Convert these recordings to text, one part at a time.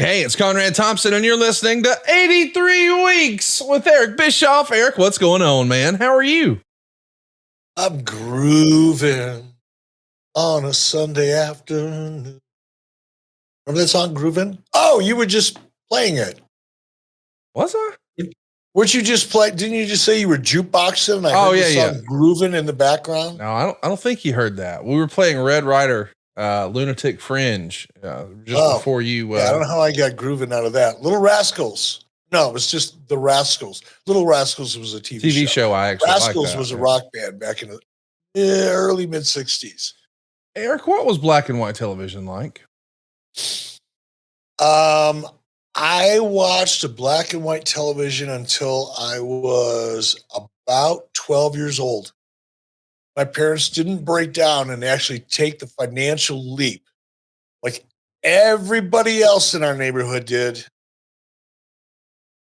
Hey, it's Conrad Thompson, and you're listening to 83 Weeks with Eric Bischoff. Eric, what's going on, man? How are you? I'm grooving on a Sunday afternoon. Remember that song, Groovin'? Oh, you were just playing it. Was I? Weren't you just playing? Didn't you just say you were jukeboxing? And I heard the song Groovin' in the background. No, I don't think you heard that. We were playing Red Ryder, Lunatic Fringe, before you. I don't know how I got grooving out of that. Little Rascals. No, it was just the Rascals. Little Rascals was a TV show. I actually Rascals like that, was a rock band back in the early mid 60s. Eric, what was black and white television like? I watched a black and white television until I was about 12 years old. My parents didn't break down and actually take the financial leap like everybody else in our neighborhood did.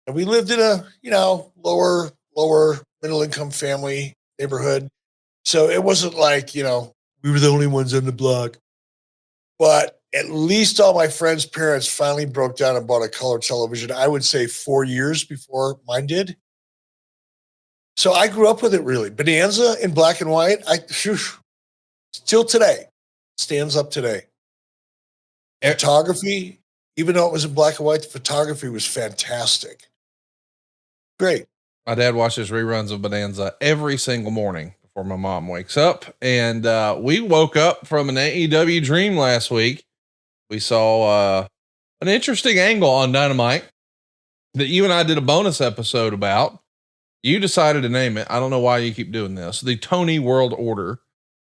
And we lived in a, lower middle income family neighborhood. So it wasn't like, we were the only ones on the block. But at least all my friends' parents finally broke down and bought a color television, I would say 4 years before mine did. So I grew up with it, really. Bonanza in black and white, still today, stands up today. Photography, even though it was in black and white, the photography was fantastic. Great. My dad watches reruns of Bonanza every single morning before my mom wakes up. And we woke up from an AEW dream last week. We saw an interesting angle on Dynamite that you and I did a bonus episode about. You decided to name it. I don't know why you keep doing this. The Tony World Order.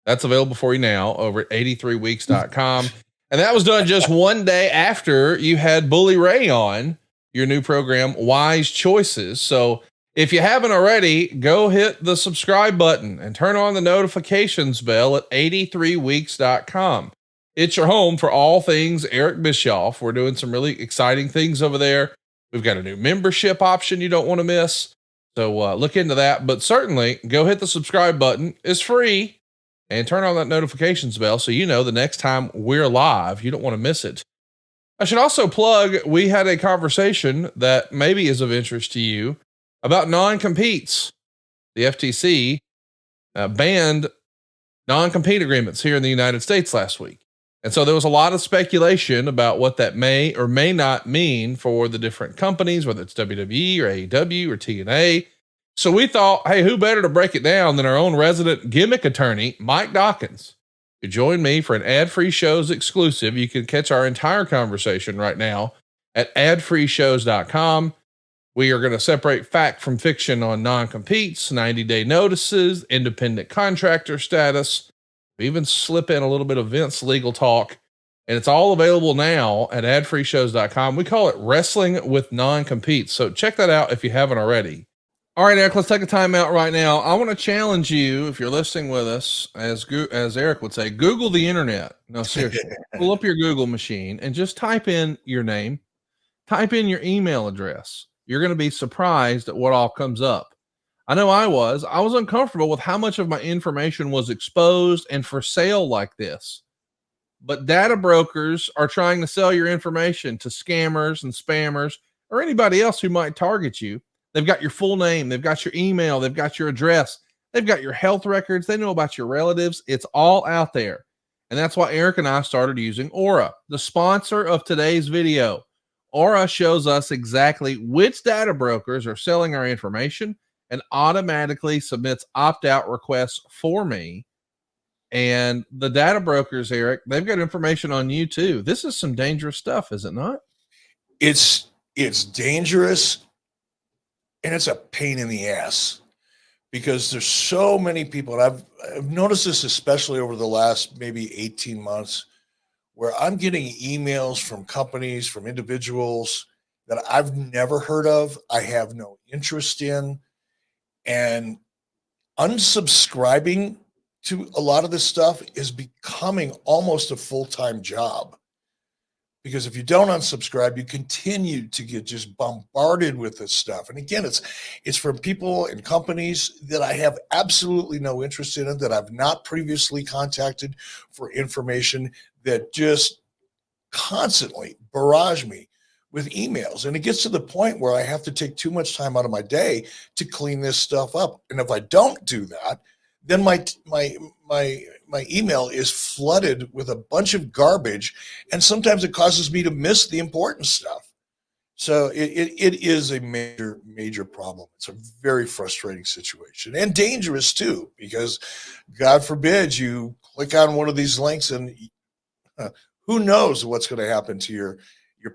That's available for you now over at 83weeks.com. And that was done just one day after you had Bully Ray on your new program, Wise Choices. So if you haven't already, go hit the subscribe button and turn on the notifications bell at 83weeks.com. It's your home for all things Eric Bischoff. We're doing some really exciting things over there. We've got a new membership option you don't want to miss. So look into that, but certainly go hit the subscribe button. It's free, and turn on that notifications bell so you know the next time we're live. You don't want to miss it. I should also plug, we had a conversation that maybe is of interest to you about non-competes. The FTC banned non-compete agreements here in the United States last week. And so there was a lot of speculation about what that may or may not mean for the different companies, whether it's WWE or AEW or TNA. So we thought, hey, who better to break it down than our own resident gimmick attorney, Mike Dawkins, who joined me for an ad-free shows exclusive. You can catch our entire conversation right now at adfreeshows.com. We are going to separate fact from fiction on non-competes, 90-day notices, independent contractor status. We even slip in a little bit of Vince legal talk, and it's all available now at adfreeshows.com. We call it Wrestling with Non-Competes. So check that out if you haven't already. All right, Eric, let's take a time out right now. I want to challenge you, if you're listening with us, as Eric would say, Google the internet. No, seriously, pull up your Google machine and just type in your name, type in your email address. You're going to be surprised at what all comes up. I know I was uncomfortable with how much of my information was exposed and for sale like this. But data brokers are trying to sell your information to scammers and spammers or anybody else who might target you. They've got your full name. They've got your email. They've got your address. They've got your health records. They know about your relatives. It's all out there. And that's why Eric and I started using Aura, the sponsor of today's video. Aura shows us exactly which data brokers are selling our information and automatically submits opt-out requests for me. And the data brokers, Eric, they've got information on you too. This is some dangerous stuff, is it not? It's dangerous, and it's a pain in the ass because there's so many people, and I've noticed this especially over the last maybe 18 months, where I'm getting emails from companies, from individuals that I've never heard of, I have no interest in, and unsubscribing to a lot of this stuff is becoming almost a full-time job. Because if you don't unsubscribe, you continue to get just bombarded with this stuff. And again, it's from people and companies that I have absolutely no interest in, that I've not previously contacted for information, that just constantly barrage me with emails. And it gets to the point where I have to take too much time out of my day to clean this stuff up. And if I don't do that, then my email is flooded with a bunch of garbage. And sometimes it causes me to miss the important stuff. So it is a major problem. It's a very frustrating situation and dangerous too, because God forbid you click on one of these links and who knows what's going to happen to your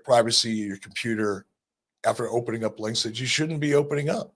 privacy, your computer after opening up links that you shouldn't be opening up.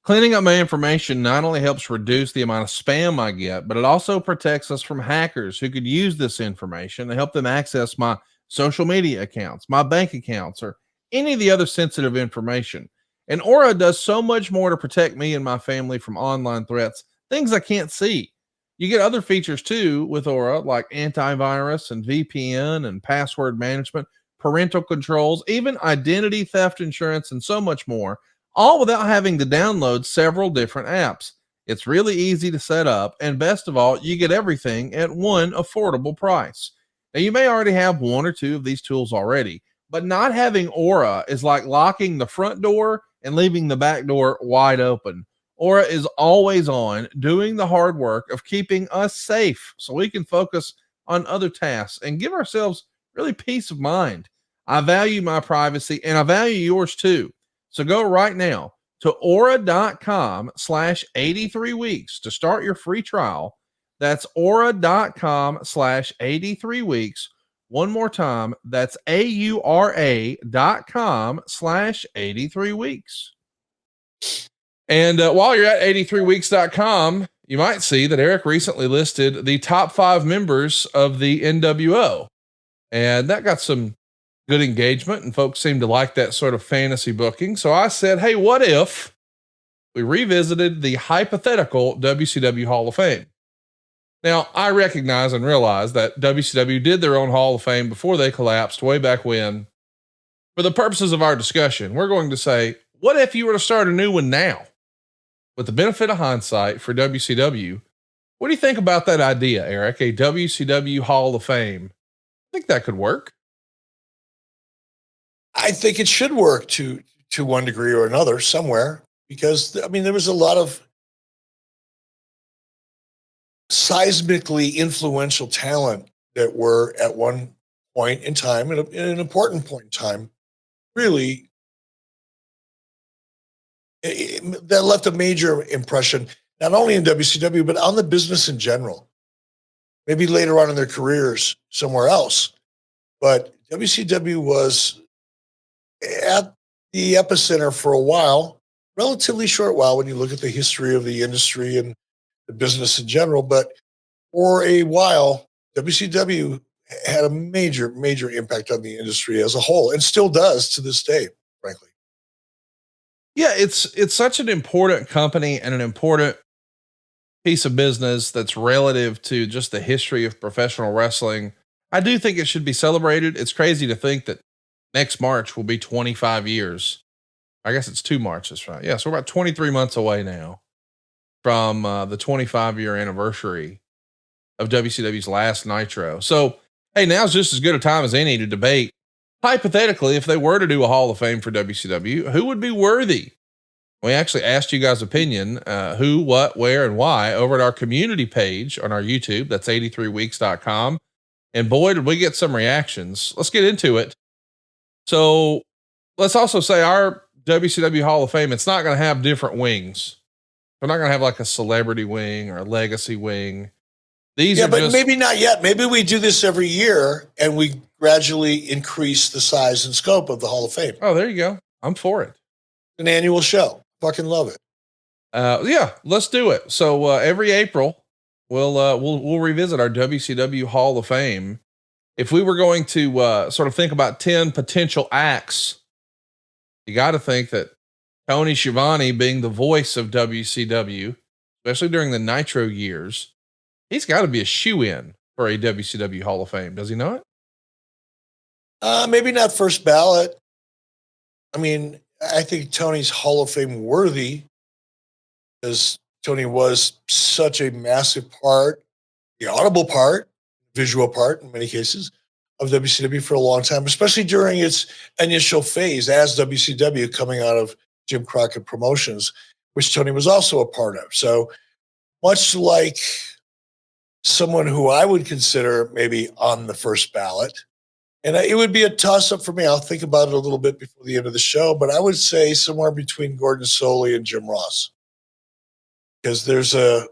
Cleaning up my information not only helps reduce the amount of spam I get, but it also protects us from hackers who could use this information to help them access my social media accounts, my bank accounts, or any of the other sensitive information. And Aura does so much more to protect me and my family from online threats, things I can't see. You get other features too with Aura, like antivirus and VPN and password management, parental controls, even identity theft insurance, and so much more, all without having to download several different apps. It's really easy to set up, and best of all, you get everything at one affordable price. Now, you may already have one or two of these tools already, but not having Aura is like locking the front door and leaving the back door wide open. Aura is always on, doing the hard work of keeping us safe so we can focus on other tasks and give ourselves really peace of mind. I value my privacy and I value yours too. So go right now to aura.com/83weeks to start your free trial. That's aura.com/83weeks. One more time, that's aura.com/83weeks. And while you're at 83weeks.com, you might see that Eric recently listed the top 5 members of the NWO. And that got some good engagement, and folks seem to like that sort of fantasy booking. So I said, hey, what if we revisited the hypothetical WCW Hall of Fame? Now, I recognize and realize that WCW did their own Hall of Fame before they collapsed way back when. For the purposes of our discussion, we're going to say, what if you were to start a new one now? With the benefit of hindsight for WCW, what do you think about that idea, Eric? A WCW Hall of Fame? I think that could work. I think it should work to one degree or another somewhere, because I mean there was a lot of seismically influential talent that were at one point in time, in an important point in time, really that left a major impression, not only in WCW, but on the business in general. Maybe later on in their careers somewhere else. But WCW was at the epicenter for a while, relatively short while when you look at the history of the industry and the business in general. But for a while, WCW had a major impact on the industry as a whole, and still does to this day, frankly. Yeah, it's such an important company and an important piece of business that's relative to just the history of professional wrestling. I do think it should be celebrated. It's crazy to think that next March will be 25 years. I guess it's 2 Marches, right? Yeah. So we're about 23 months away now from the 25-year anniversary of WCW's last Nitro. So, hey, now's just as good a time as any to debate. Hypothetically, if they were to do a Hall of Fame for WCW, who would be worthy? We actually asked you guys' opinion, who, what, where, and why over at our community page on our YouTube. That's 83weeks.com. And boy, did we get some reactions. Let's get into it. So let's also say our WCW Hall of Fame, it's not going to have different wings. We're not going to have like a celebrity wing or a legacy wing. These are but maybe not yet. Maybe we do this every year and we gradually increase the size and scope of the Hall of Fame. Oh, there you go. I'm for it. An annual show. Fucking love it. Yeah, let's do it. So every April, we'll revisit our WCW Hall of Fame. If we were going to sort of think about 10 potential acts, you got to think that Tony Schiavone, being the voice of WCW, especially during the Nitro years, he's got to be a shoe-in for a WCW Hall of Fame. Does he not? Maybe not first ballot. I mean, I think Tony's Hall of Fame worthy because Tony was such a massive part, the audible part, visual part in many cases, of WCW for a long time, especially during its initial phase as WCW coming out of Jim Crockett Promotions, which Tony was also a part of. So much like someone who I would consider maybe on the first ballot, and it would be a toss up for me. I'll think about it a little bit before the end of the show, but I would say somewhere between Gordon Solie and Jim Ross, because there's a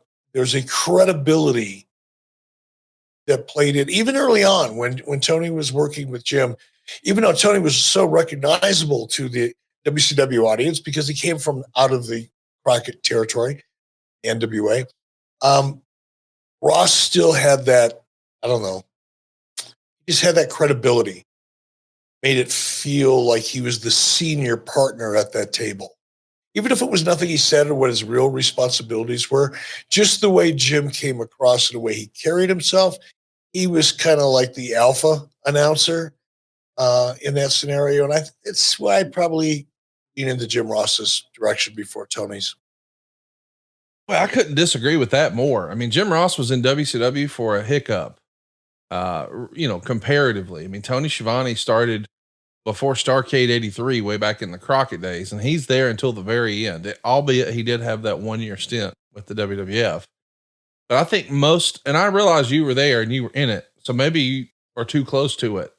credibility that played it even early on when Tony was working with Jim, even though Tony was so recognizable to the WCW audience because he came from out of the Crockett territory, NWA. Ross still had that, I don't know, he just had that credibility, made it feel like he was the senior partner at that table. Even if it was nothing he said or what his real responsibilities were, just the way Jim came across and the way he carried himself, he was kind of like the alpha announcer in that scenario. And it's why I'd probably lean into Jim Ross's direction before Tony's. Well, I couldn't disagree with that more. I mean, Jim Ross was in WCW for a hiccup, comparatively. I mean, Tony Schiavone started before Starrcade 83, way back in the Crockett days, and he's there until the very end, albeit he did have that 1 year stint with the WWF. But I think and I realized you were there and you were in it, so maybe you are too close to it.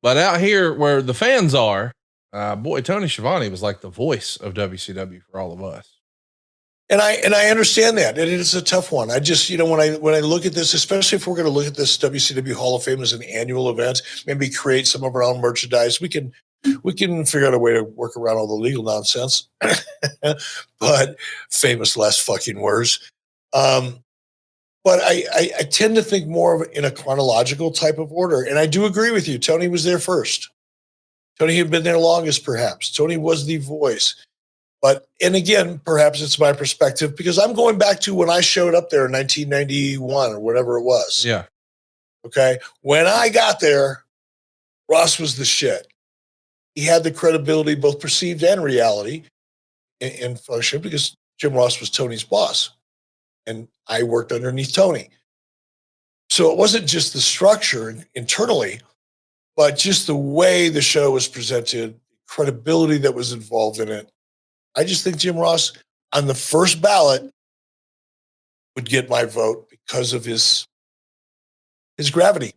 But out here where the fans are, Tony Schiavone was like the voice of WCW for all of us. And I understand that. And it is a tough one. I just, when I look at this, especially if we're going to look at this WCW Hall of Fame as an annual event, maybe create some of our own merchandise, we can figure out a way to work around all the legal nonsense, but famous last fucking words. But I tend to think more of in a chronological type of order. And I do agree with you. Tony was there first. Tony had been there longest, perhaps. Tony was the voice. And again, perhaps it's my perspective because I'm going back to when I showed up there in 1991 or whatever it was. Yeah. Okay. When I got there, Ross was the shit. He had the credibility, both perceived and reality in function because Jim Ross was Tony's boss and I worked underneath Tony. So it wasn't just the structure internally, but just the way the show was presented, credibility that was involved in it. I just think Jim Ross on the first ballot would get my vote because of his gravity.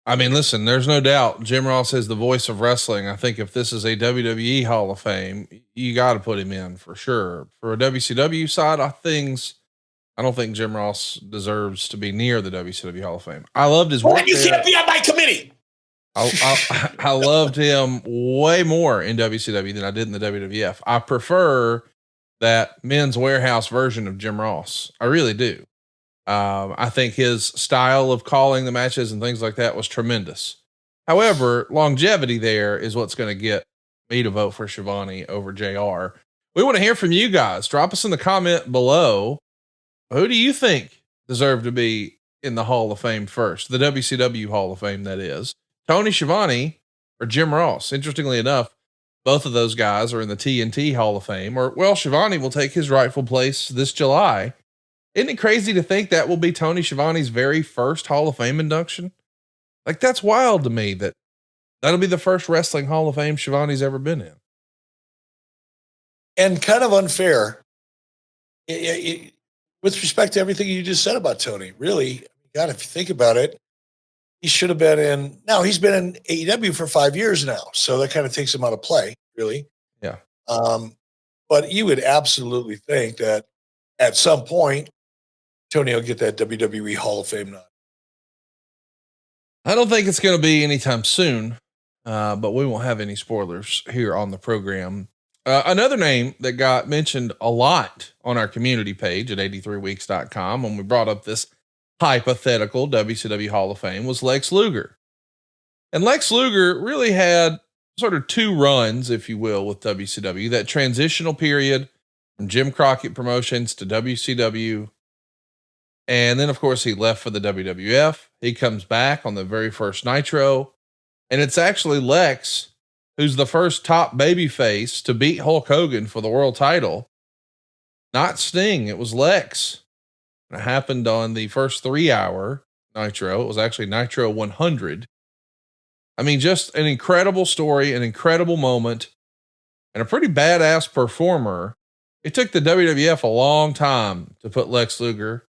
I mean, listen, there's no doubt Jim Ross is the voice of wrestling. I think if this is a WWE Hall of Fame, you got to put him in for sure. For a WCW side of things, I don't think Jim Ross deserves to be near the WCW Hall of Fame. I loved his work. You can't be on my committee. I loved him way more in WCW than I did in the WWF. I prefer that Men's Warehouse version of Jim Ross. I really do. I think his style of calling the matches and things like that was tremendous. However, longevity there is what's going to get me to vote for Schiavone over JR. We want to hear from you guys. Drop us in the comment below. Who do you think deserved to be in the Hall of Fame first? The WCW Hall of Fame, that is. Tony Schiavone or Jim Ross. Interestingly enough, both of those guys are in the TNT Hall of Fame, Schiavone will take his rightful place this July. Isn't it crazy to think that will be Tony Schiavone's very first Hall of Fame induction? Like, that's wild to me that'll be the first wrestling Hall of Fame Schiavone's ever been in. And kind of unfair with respect to everything you just said about Tony. Really, God, if you think about it, he should have been he's been in AEW for 5 years now. So that kind of takes him out of play, really. Yeah. But you would absolutely think that at some point, Tony will get that WWE Hall of Fame nod. I don't think it's going to be anytime soon, but we won't have any spoilers here on the program. Another name that got mentioned a lot on our community page at 83weeks.com when we brought up this hypothetical WCW Hall of Fame was Lex Luger. And Lex Luger really had sort of two runs, if you will, with WCW, that transitional period from Jim Crockett Promotions to WCW. And then of course he left for the WWF. He comes back on the very first Nitro, and it's actually Lex who's the first top babyface to beat Hulk Hogan for the world title. Not Sting. It was Lex. It happened on the first 3 hour Nitro. It was actually Nitro 100. I mean, just an incredible story, an incredible moment, and a pretty badass performer. It took the WWF a long time to put Lex Luger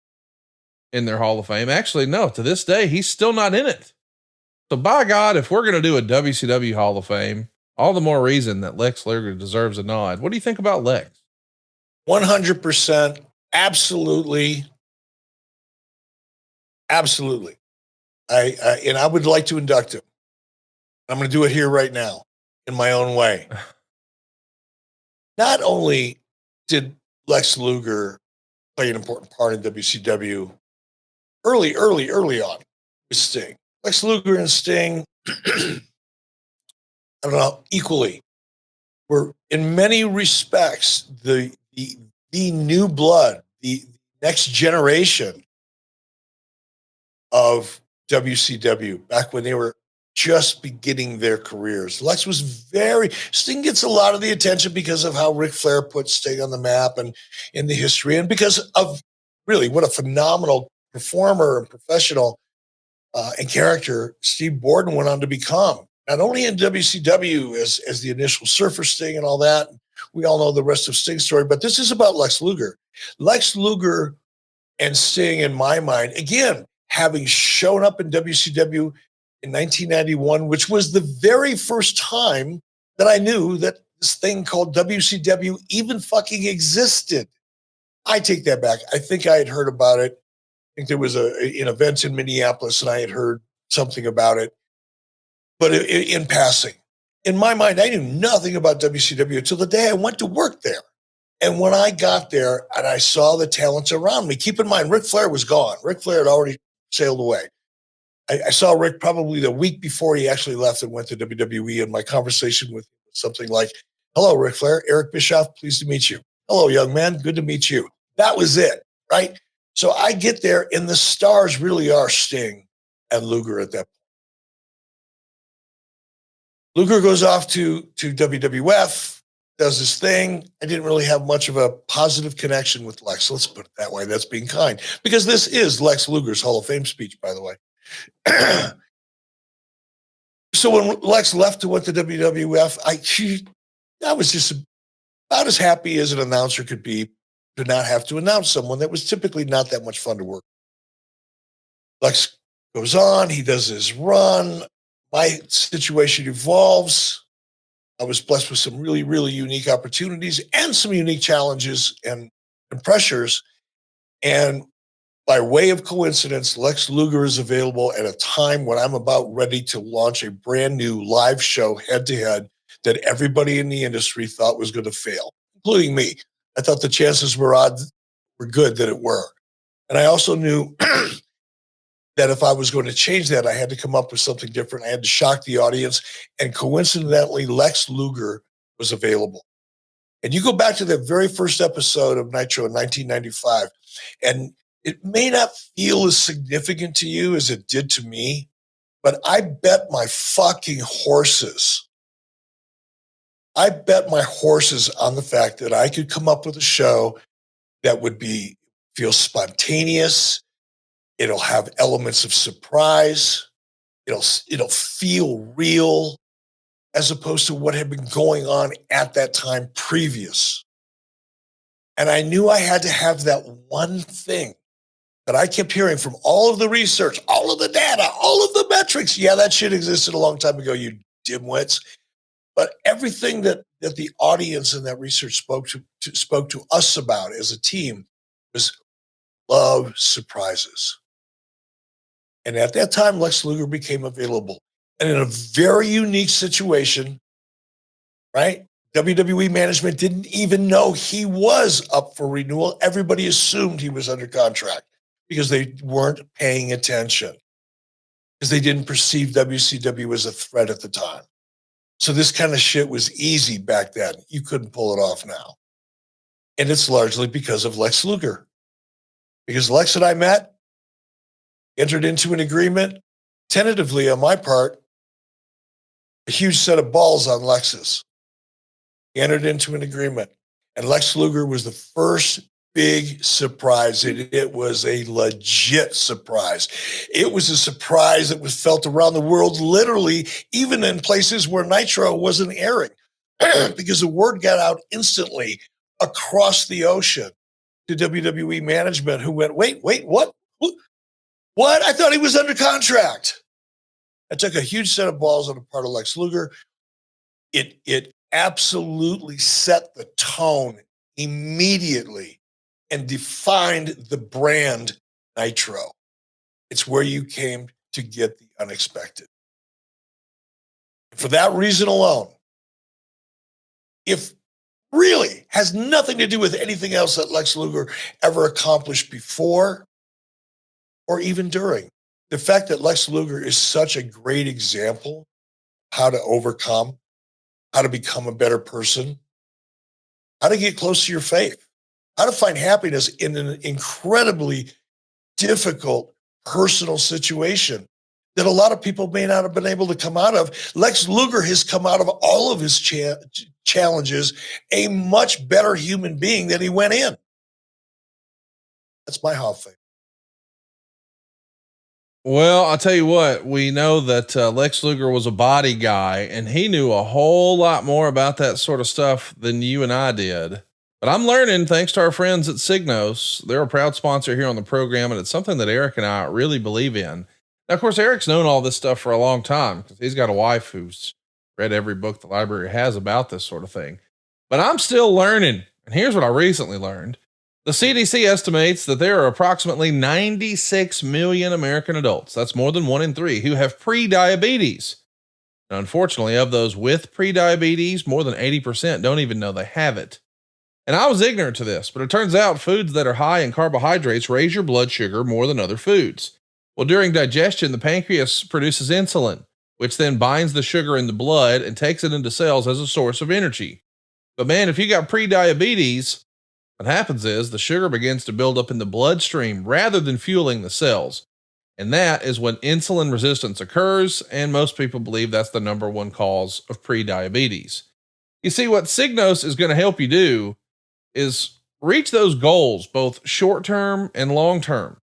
in their Hall of Fame. Actually, no, to this day, he's still not in it. So by God, if we're going to do a WCW Hall of Fame, all the more reason that Lex Luger deserves a nod. What do you think about Lex? 100%. Absolutely. Absolutely. I would like to induct him. I'm going to do it here right now in my own way. Not only did Lex Luger play an important part in WCW early on with Sting. Lex Luger and Sting, I don't know, equally were in many respects the new blood, the next generation of WCW back when they were just beginning their careers. Lex was Sting gets a lot of the attention because of how Ric Flair put Sting on the map and in the history, and because of really what a phenomenal performer and professional and character Steve Borden went on to become, not only in WCW as the initial Surfer Sting and all that. We all know the rest of Sting's story, but this is about Lex Luger. Lex Luger and Sting, in my mind, again, having shown up in WCW in 1991, which was the very first time that I knew that this thing called WCW even fucking existed. I take that back. I think I had heard about it. I think there was an event in Minneapolis and I had heard something about it, but in passing. In my mind, I knew nothing about WCW until the day I went to work there. And when I got there and I saw the talents around me, keep in mind, Ric Flair was gone. Ric Flair had already sailed away. I saw Rick probably the week before he actually left and went to WWE, and my conversation with him was something like, "Hello, Ric Flair, Eric Bischoff, pleased to meet you. Hello, young man, good to meet you." That was it, right? So I get there, and the stars really are Sting and Luger at that point. Luger goes off to WWF, does his thing. I didn't really have much of a positive connection with Lex. Let's put it that way. That's being kind, because this is Lex Luger's Hall of Fame speech, by the way. So when Lex left to went to WWF, I was just about as happy as an announcer could be to not have to announce someone that was typically not that much fun to work. Lex goes on, he does his run. My situation evolves. I was blessed with some really, really unique opportunities and some unique challenges and pressures. And by way of coincidence, Lex Luger is available at a time when I'm about ready to launch a brand new live show head-to-head that everybody in the industry thought was going to fail, including me. I thought the chances were good that it were. And I also knew that if I was going to change that, I had to come up with something different. I had to shock the audience. And coincidentally, Lex Luger was available. And you go back to the very first episode of Nitro in 1995, and it may not feel as significant to you as it did to me, but I bet my fucking horses. I bet my horses on the fact that I could come up with a show that would feel spontaneous. It'll have elements of surprise. It'll feel real, as opposed to what had been going on at that time previous. And I knew I had to have that one thing that I kept hearing from all of the research, all of the data, all of the metrics. Yeah, that shit existed a long time ago, you dimwits. But everything that the audience and that research spoke to us about as a team was love surprises. And at that time, Lex Luger became available. And in a very unique situation, right? WWE management didn't even know he was up for renewal. Everybody assumed he was under contract because they weren't paying attention, because they didn't perceive WCW as a threat at the time. So this kind of shit was easy back then. You couldn't pull it off now. And it's largely because of Lex Luger. Because Lex and I met, entered into an agreement, tentatively on my part, a huge set of balls on Lex's. He entered into an agreement. And Lex Luger was the first big surprise. It was a legit surprise. It was a surprise that was felt around the world, literally, even in places where Nitro wasn't airing, because the word got out instantly across the ocean to WWE management, who went, wait, what? What? I thought he was under contract. It took a huge set of balls on the part of Lex Luger. It absolutely set the tone immediately and defined the brand Nitro. It's where you came to get the unexpected. For that reason alone, if really has nothing to do with anything else that Lex Luger ever accomplished before or even during, the fact that Lex Luger is such a great example how to overcome, how to become a better person, how to get close to your faith, how to find happiness in an incredibly difficult personal situation that a lot of people may not have been able to come out of. Lex Luger has come out of all of his challenges a much better human being than he went in. That's my Hall of Fame. Well, I'll tell you what, we know that Lex Luger was a body guy and he knew a whole lot more about that sort of stuff than you and I did. But I'm learning thanks to our friends at Signos. They're a proud sponsor here on the program, and it's something that Eric and I really believe in. Now, of course, Eric's known all this stuff for a long time because he's got a wife who's read every book the library has about this sort of thing. But I'm still learning. And here's what I recently learned. The CDC estimates that there are approximately 96 million American adults, that's more than 1 in 3, who have pre-diabetes. Now, unfortunately, of those with pre-diabetes, more than 80% don't even know they have it. And I was ignorant to this, but it turns out foods that are high in carbohydrates raise your blood sugar more than other foods. Well, during digestion, the pancreas produces insulin, which then binds the sugar in the blood and takes it into cells as a source of energy. But man, if you got pre-diabetes, what happens is the sugar begins to build up in the bloodstream rather than fueling the cells. And that is when insulin resistance occurs. And most people believe that's the number one cause of pre-diabetes. You see, what Signos is going to help you do is reach those goals, both short-term and long-term.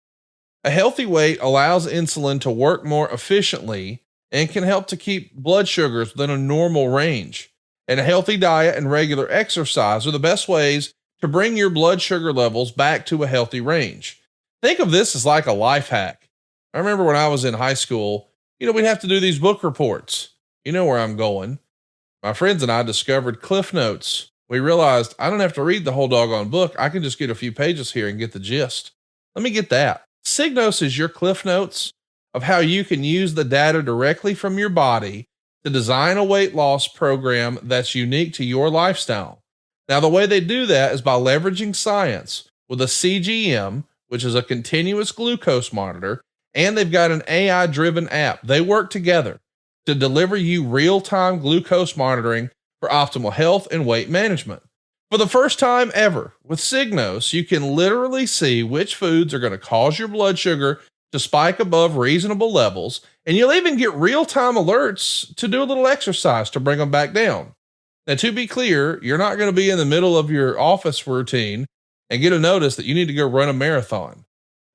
A healthy weight allows insulin to work more efficiently and can help to keep blood sugars within a normal range. And a healthy diet and regular exercise are the best ways to bring your blood sugar levels back to a healthy range. Think of this as like a life hack. I remember when I was in high school, we'd have to do these book reports. You know where I'm going. My friends and I discovered Cliff Notes. We realized I don't have to read the whole doggone book. I can just get a few pages here and get the gist. Let me get that. Signos is your Cliff Notes of how you can use the data directly from your body to design a weight loss program that's unique to your lifestyle. Now, the way they do that is by leveraging science with a CGM, which is a continuous glucose monitor, and they've got an AI-driven app. They work together to deliver you real-time glucose monitoring for optimal health and weight management. For the first time ever, with Signos, you can literally see which foods are going to cause your blood sugar to spike above reasonable levels, and you'll even get real-time alerts to do a little exercise to bring them back down. Now, to be clear, you're not going to be in the middle of your office routine and get a notice that you need to go run a marathon.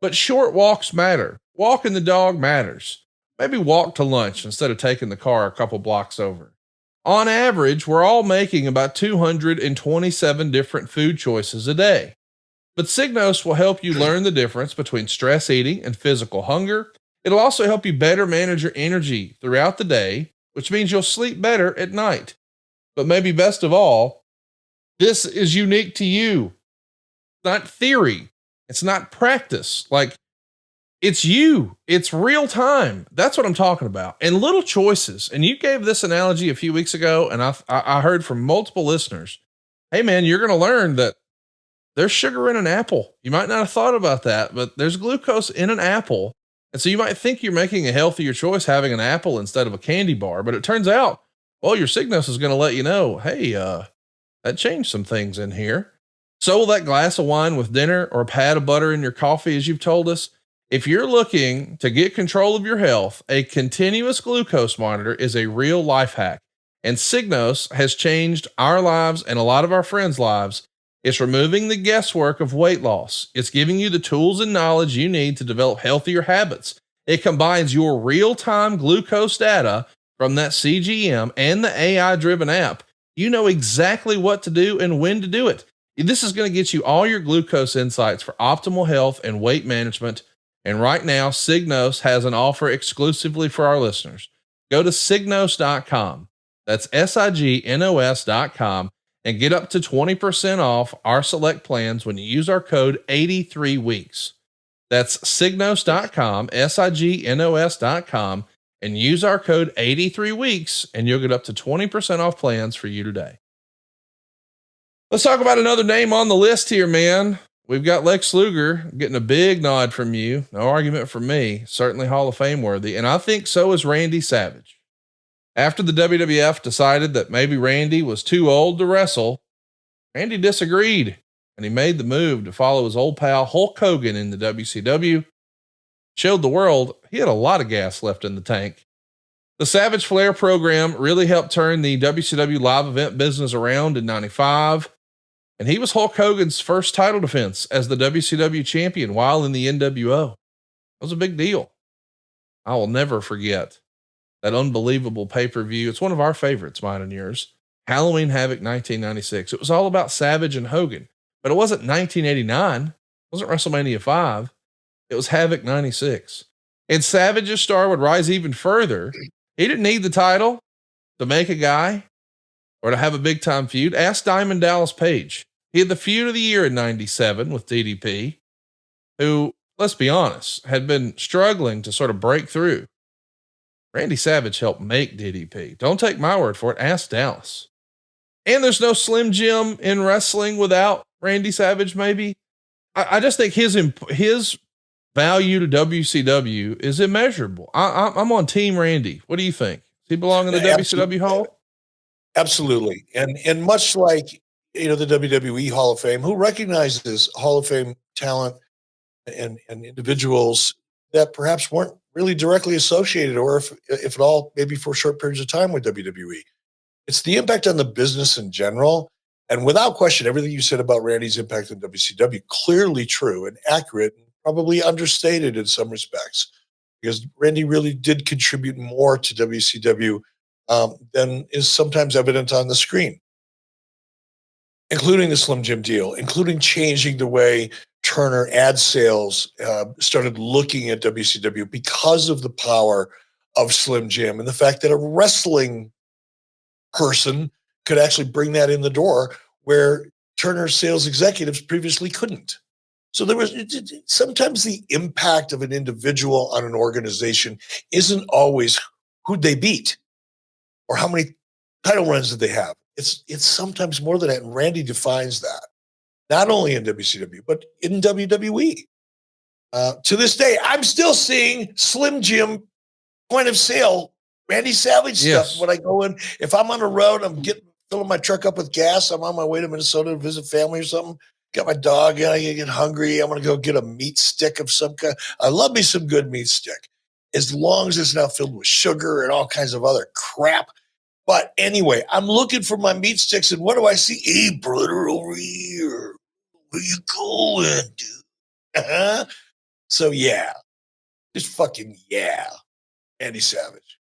But short walks matter. Walking the dog matters. Maybe walk to lunch instead of taking the car a couple blocks over. On average, we're all making about 227 different food choices a day. But Signos will help you learn the difference between stress eating and physical hunger. It'll also help you better manage your energy throughout the day, which means you'll sleep better at night. But maybe best of all, this is unique to you. It's not theory. It's not practice. Like, it's you. It's real time. That's what I'm talking about. And little choices. And you gave this analogy a few weeks ago, and I heard from multiple listeners, hey man, you're going to learn that there's sugar in an apple. You might not have thought about that, but there's glucose in an apple. And so you might think you're making a healthier choice having an apple instead of a candy bar, but it turns out, well, your Signos is going to let you know, hey, that changed some things in here. So will that glass of wine with dinner or a pat of butter in your coffee, as you've told us. If you're looking to get control of your health, a continuous glucose monitor is a real life hack. And Signos has changed our lives and a lot of our friends' lives It's removing the guesswork of weight loss. It's giving you the tools and knowledge you need to develop healthier habits. It combines your real-time glucose data from that CGM and the AI-driven app. You know exactly what to do and when to do it. This is going to get you all your glucose insights for optimal health and weight management. And right now, Signos has an offer exclusively for our listeners. Go to signos.com. That's SIGNOS.com and get up to 20% off our select plans when you use our code 83 weeks. That's signos.com, SIGNOS.com, and use our code 83 weeks and you'll get up to 20% off plans for you today. Let's talk about another name on the list here, man. We've got Lex Luger getting a big nod from you. No argument from me. Certainly Hall of Fame worthy. And I think so is Randy Savage. After the WWF decided that maybe Randy was too old to wrestle, Randy disagreed and he made the move to follow his old pal Hulk Hogan in the WCW. Showed the world he had a lot of gas left in the tank. The Savage Flair program really helped turn the WCW live event business around in 95. And he was Hulk Hogan's first title defense as the WCW champion while in the NWO. It was a big deal. I will never forget that unbelievable pay-per-view. It's one of our favorites, mine and yours. Halloween Havoc 1996. It was all about Savage and Hogan, but it wasn't 1989. It wasn't WrestleMania 5. It was Havoc 96. And Savage's star would rise even further. He didn't need the title to make a guy or to have a big time feud. Ask Diamond Dallas Page. He had the feud of the year in 97 with DDP, who, let's be honest, had been struggling to sort of break through. Randy Savage helped make DDP. Don't take my word for it. Ask Dallas. And there's no Slim Jim in wrestling without Randy Savage. Maybe I just think his value to WCW is immeasurable. I'm on Team Randy. What do you think? Does he belong in the WCW Hall? Absolutely. And much like, the WWE Hall of Fame, who recognizes Hall of Fame talent and individuals that perhaps weren't really directly associated, or if at all, maybe for short periods of time with WWE. It's the impact on the business in general. And without question, everything you said about Randy's impact on WCW, clearly true and accurate, and probably understated in some respects, because Randy really did contribute more to WCW than is sometimes evident on the screen, including the Slim Jim deal, including changing the way Turner ad sales started looking at WCW because of the power of Slim Jim and the fact that a wrestling person could actually bring that in the door where Turner's sales executives previously couldn't. So there was sometimes the impact of an individual on an organization isn't always who they beat or how many title runs did they have. It's sometimes more than that. And Randy defines that, not only in WCW, but in WWE. To this day, I'm still seeing Slim Jim point of sale, Randy Savage stuff. When I go in, if I'm on the road, I'm filling my truck up with gas. I'm on my way to Minnesota to visit family or something. Got my dog. I get hungry. I'm going to go get a meat stick of some kind. I love me some good meat stick, as long as it's not filled with sugar and all kinds of other crap. But anyway, I'm looking for my meat sticks, and what do I see? Hey, brother, over here. Where you going, dude? Uh-huh. So, yeah. Just fucking yeah. Andy Savage.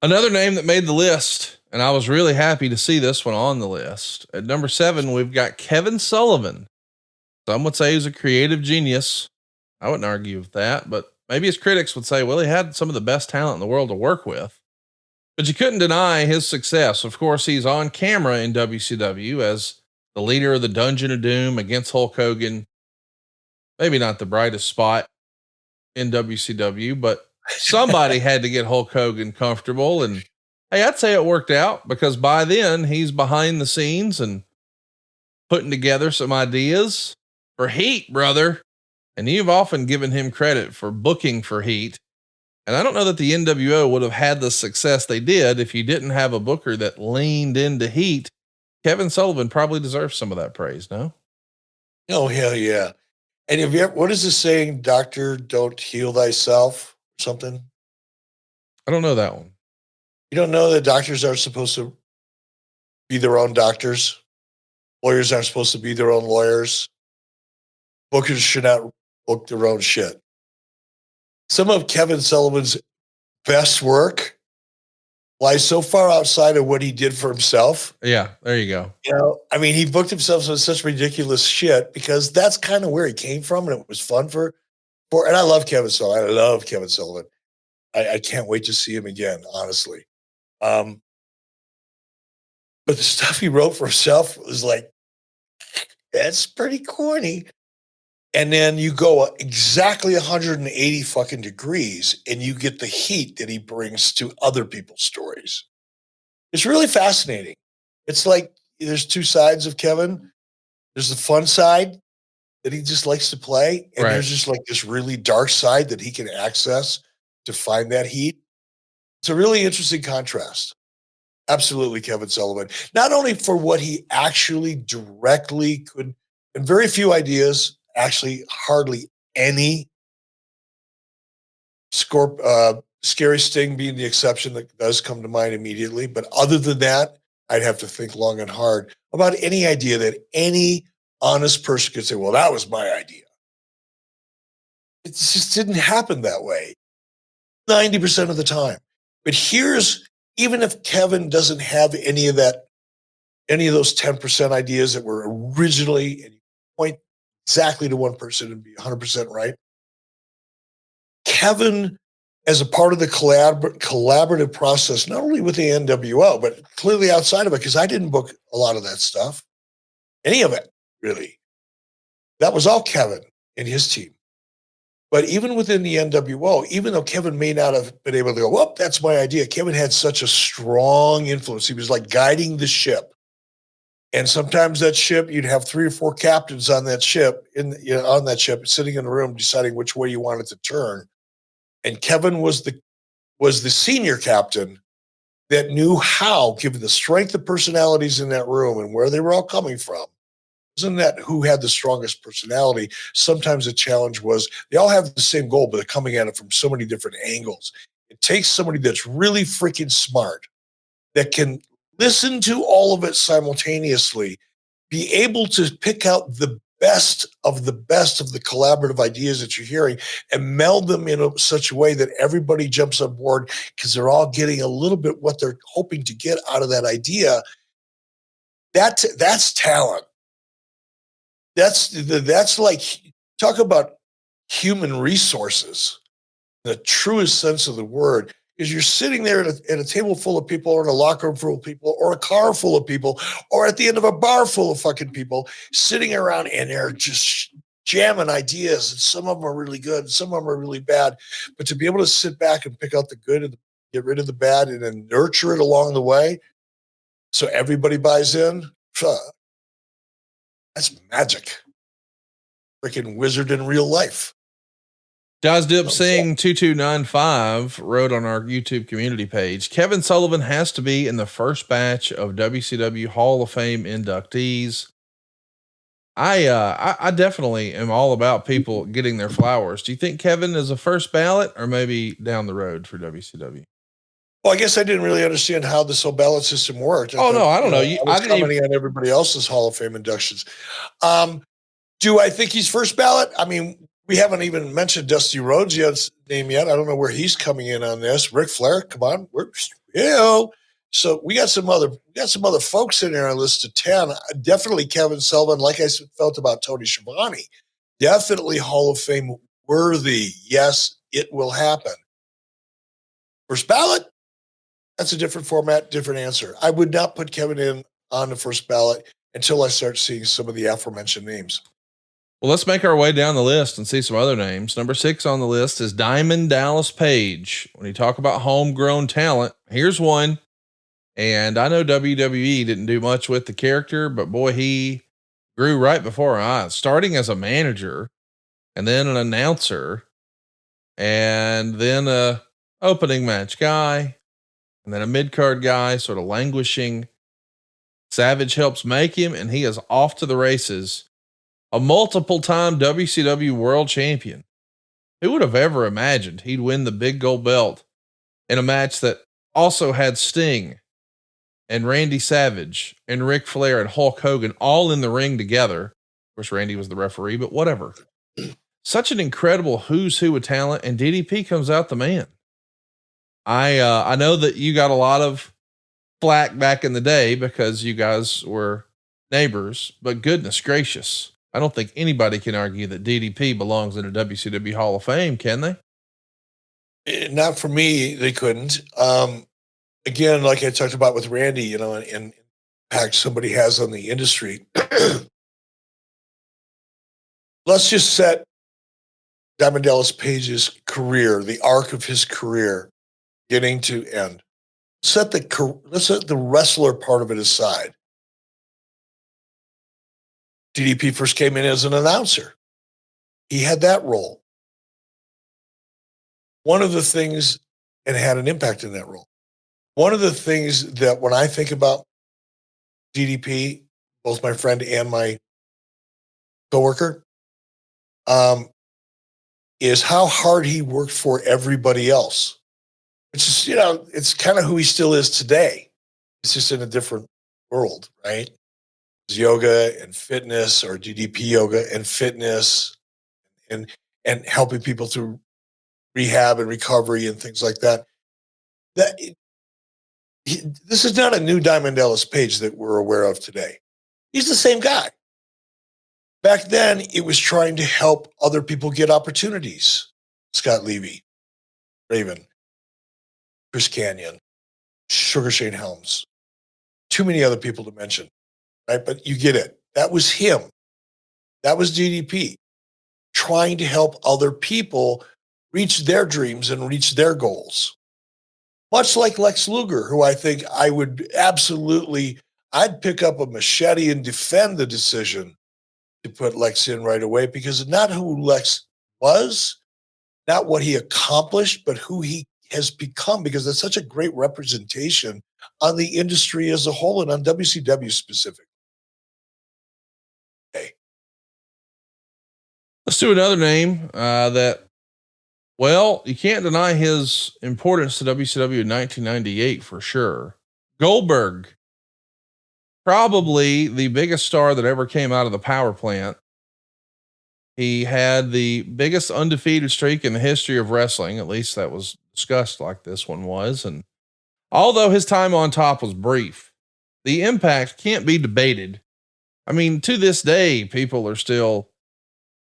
Another name that made the list, and I was really happy to see this one on the list. At number 7, we've got Kevin Sullivan. Some would say he's a creative genius. I wouldn't argue with that, but maybe his critics would say, well, he had some of the best talent in the world to work with. But you couldn't deny his success. Of course, he's on camera in WCW as the leader of the Dungeon of Doom against Hulk Hogan. Maybe not the brightest spot in WCW, but somebody had to get Hulk Hogan comfortable. And hey, I'd say it worked out, because by then he's behind the scenes and putting together some ideas for Heat, brother. And you've often given him credit for booking for Heat. And I don't know that the NWO would have had the success they did if you didn't have a booker that leaned into Heat. Kevin Sullivan probably deserves some of that praise, no? Oh, hell yeah. And have you ever, what is the saying? Doctor, don't heal thyself or something? I don't know that one. You don't know that doctors are supposed to be their own doctors? Lawyers aren't supposed to be their own lawyers. Bookers should not book their own shit. Some of Kevin Sullivan's best work lies so far outside of what he did for himself. Yeah, there you go. You know, I mean, he booked himself with such ridiculous shit because that's kind of where he came from, and it was fun for. And I love Kevin Sullivan. I love Kevin Sullivan. I can't wait to see him again, honestly. But the stuff he wrote for himself was like, that's pretty corny. And then you go exactly 180 fucking degrees and you get the heat that he brings to other people's stories. It's really fascinating. It's like there's two sides of Kevin. There's the fun side that he just likes to play. And there's just like this really dark side that he can access to find that heat. It's a really interesting contrast. Absolutely, Kevin Sullivan. Not only for what he actually directly could, and very few ideas, actually hardly any. Scary Sting being the exception that does come to mind immediately. But other than that, I'd have to think long and hard about any idea that any honest person could say, well, that was my idea. It just didn't happen that way 90% of the time. But here's, even if Kevin doesn't have any of those 10% ideas that were originally, and you point exactly to one person and be 100% right, Kevin, as a part of the collaborative process, not only with the NWO, but clearly outside of it, because I didn't book a lot of that stuff, any of it, really. That was all Kevin and his team. But even within the NWO, even though Kevin may not have been able to go, well, that's my idea, Kevin had such a strong influence. He was like guiding the ship. And sometimes that ship, you'd have 3 or 4 captains on that ship, sitting in the room, deciding which way you wanted to turn. And Kevin was the senior captain that knew how, given the strength of personalities in that room and where they were all coming from. Wasn't that who had the strongest personality? Sometimes the challenge was they all have the same goal, but they're coming at it from so many different angles. It takes somebody that's really freaking smart, that can listen to all of it simultaneously, be able to pick out the best of the collaborative ideas that you're hearing and meld them in such a way that everybody jumps on board because they're all getting a little bit what they're hoping to get out of that idea. That's talent. That's like, talk about human resources, the truest sense of the word. Is you're sitting there at a table full of people, or in a locker room full of people, or a car full of people, or at the end of a bar full of fucking people sitting around, and they're just jamming ideas. And some of them are really good, and some of them are really bad. But to be able to sit back and pick out the good and get rid of the bad, and then nurture it along the way, so everybody buys in, that's magic. Freaking wizard in real life. Dazdip Singh 2295 wrote on our YouTube community page, Kevin Sullivan has to be in the first batch of WCW Hall of Fame inductees. I definitely am all about people getting their flowers. Do you think Kevin is a first ballot, or maybe down the road for WCW? Well, I guess I didn't really understand how this whole ballot system worked. I don't know. I was commenting on everybody else's Hall of Fame inductions. Do I think he's first ballot? I mean, we haven't even mentioned Dusty Rhodes' name yet. I don't know where he's coming in on this. Ric Flair, come on, So we got some other folks in there on a list of 10. Definitely Kevin Sullivan, like I felt about Tony Schiavone. Definitely Hall of Fame worthy. Yes, it will happen. First ballot? That's a different format, different answer. I would not put Kevin in on the first ballot until I start seeing some of the aforementioned names. Well, let's make our way down the list and see some other names. Number 6 on the list is Diamond Dallas Page. When you talk about homegrown talent, here's one. And I know WWE didn't do much with the character, but boy, he grew right before our eyes, starting as a manager and then an announcer and then a opening match guy and then a mid-card guy, sort of languishing. Savage helps make him, and he is off to the races. A multiple-time WCW world champion. Who would have ever imagined he'd win the big gold belt in a match that also had Sting and Randy Savage and Ric Flair and Hulk Hogan all in the ring together. Of course, Randy was the referee, but whatever. Such an incredible who's who of talent, and DDP comes out the man. I know that you got a lot of flack back in the day because you guys were neighbors, but goodness gracious, I don't think anybody can argue that DDP belongs in a WCW Hall of Fame, can they? Not for me, they couldn't. Again, like I talked about with Randy, you know, and impact somebody has on the industry. Let's just set Diamond Dallas Page's career, the arc of his career, getting to end. Let's set the wrestler part of it aside. DDP first came in as an announcer. He had that role. One of the things, and had an impact in that role. One of the things that when I think about DDP, both my friend and my coworker, is how hard he worked for everybody else. Which is, you know, it's kind of who he still is today. It's just in a different world, right? It's yoga and fitness, or DDP yoga and fitness, and helping people through rehab and recovery and things like that. This is not a new Diamond Dallas Page that we're aware of today. He's the same guy. Back then, it was trying to help other people get opportunities. Scott Levy, Raven, Chris Kanyon, Sugar Shane Helms, too many other people to mention, right? But you get it. That was him. That was DDP, trying to help other people reach their dreams and reach their goals. Much like Lex Luger, who I think I'd pick up a machete and defend the decision to put Lex in right away, because not who Lex was, not what he accomplished, but who he has become, because that's such a great representation on the industry as a whole and on WCW specifically. Okay. Let's do another name that, well, you can't deny his importance to WCW in 1998 for sure. Goldberg, probably the biggest star that ever came out of the power plant. He had the biggest undefeated streak in the history of wrestling. At least that was discussed like this one was. And although his time on top was brief, the impact can't be debated. I mean, to this day, people are still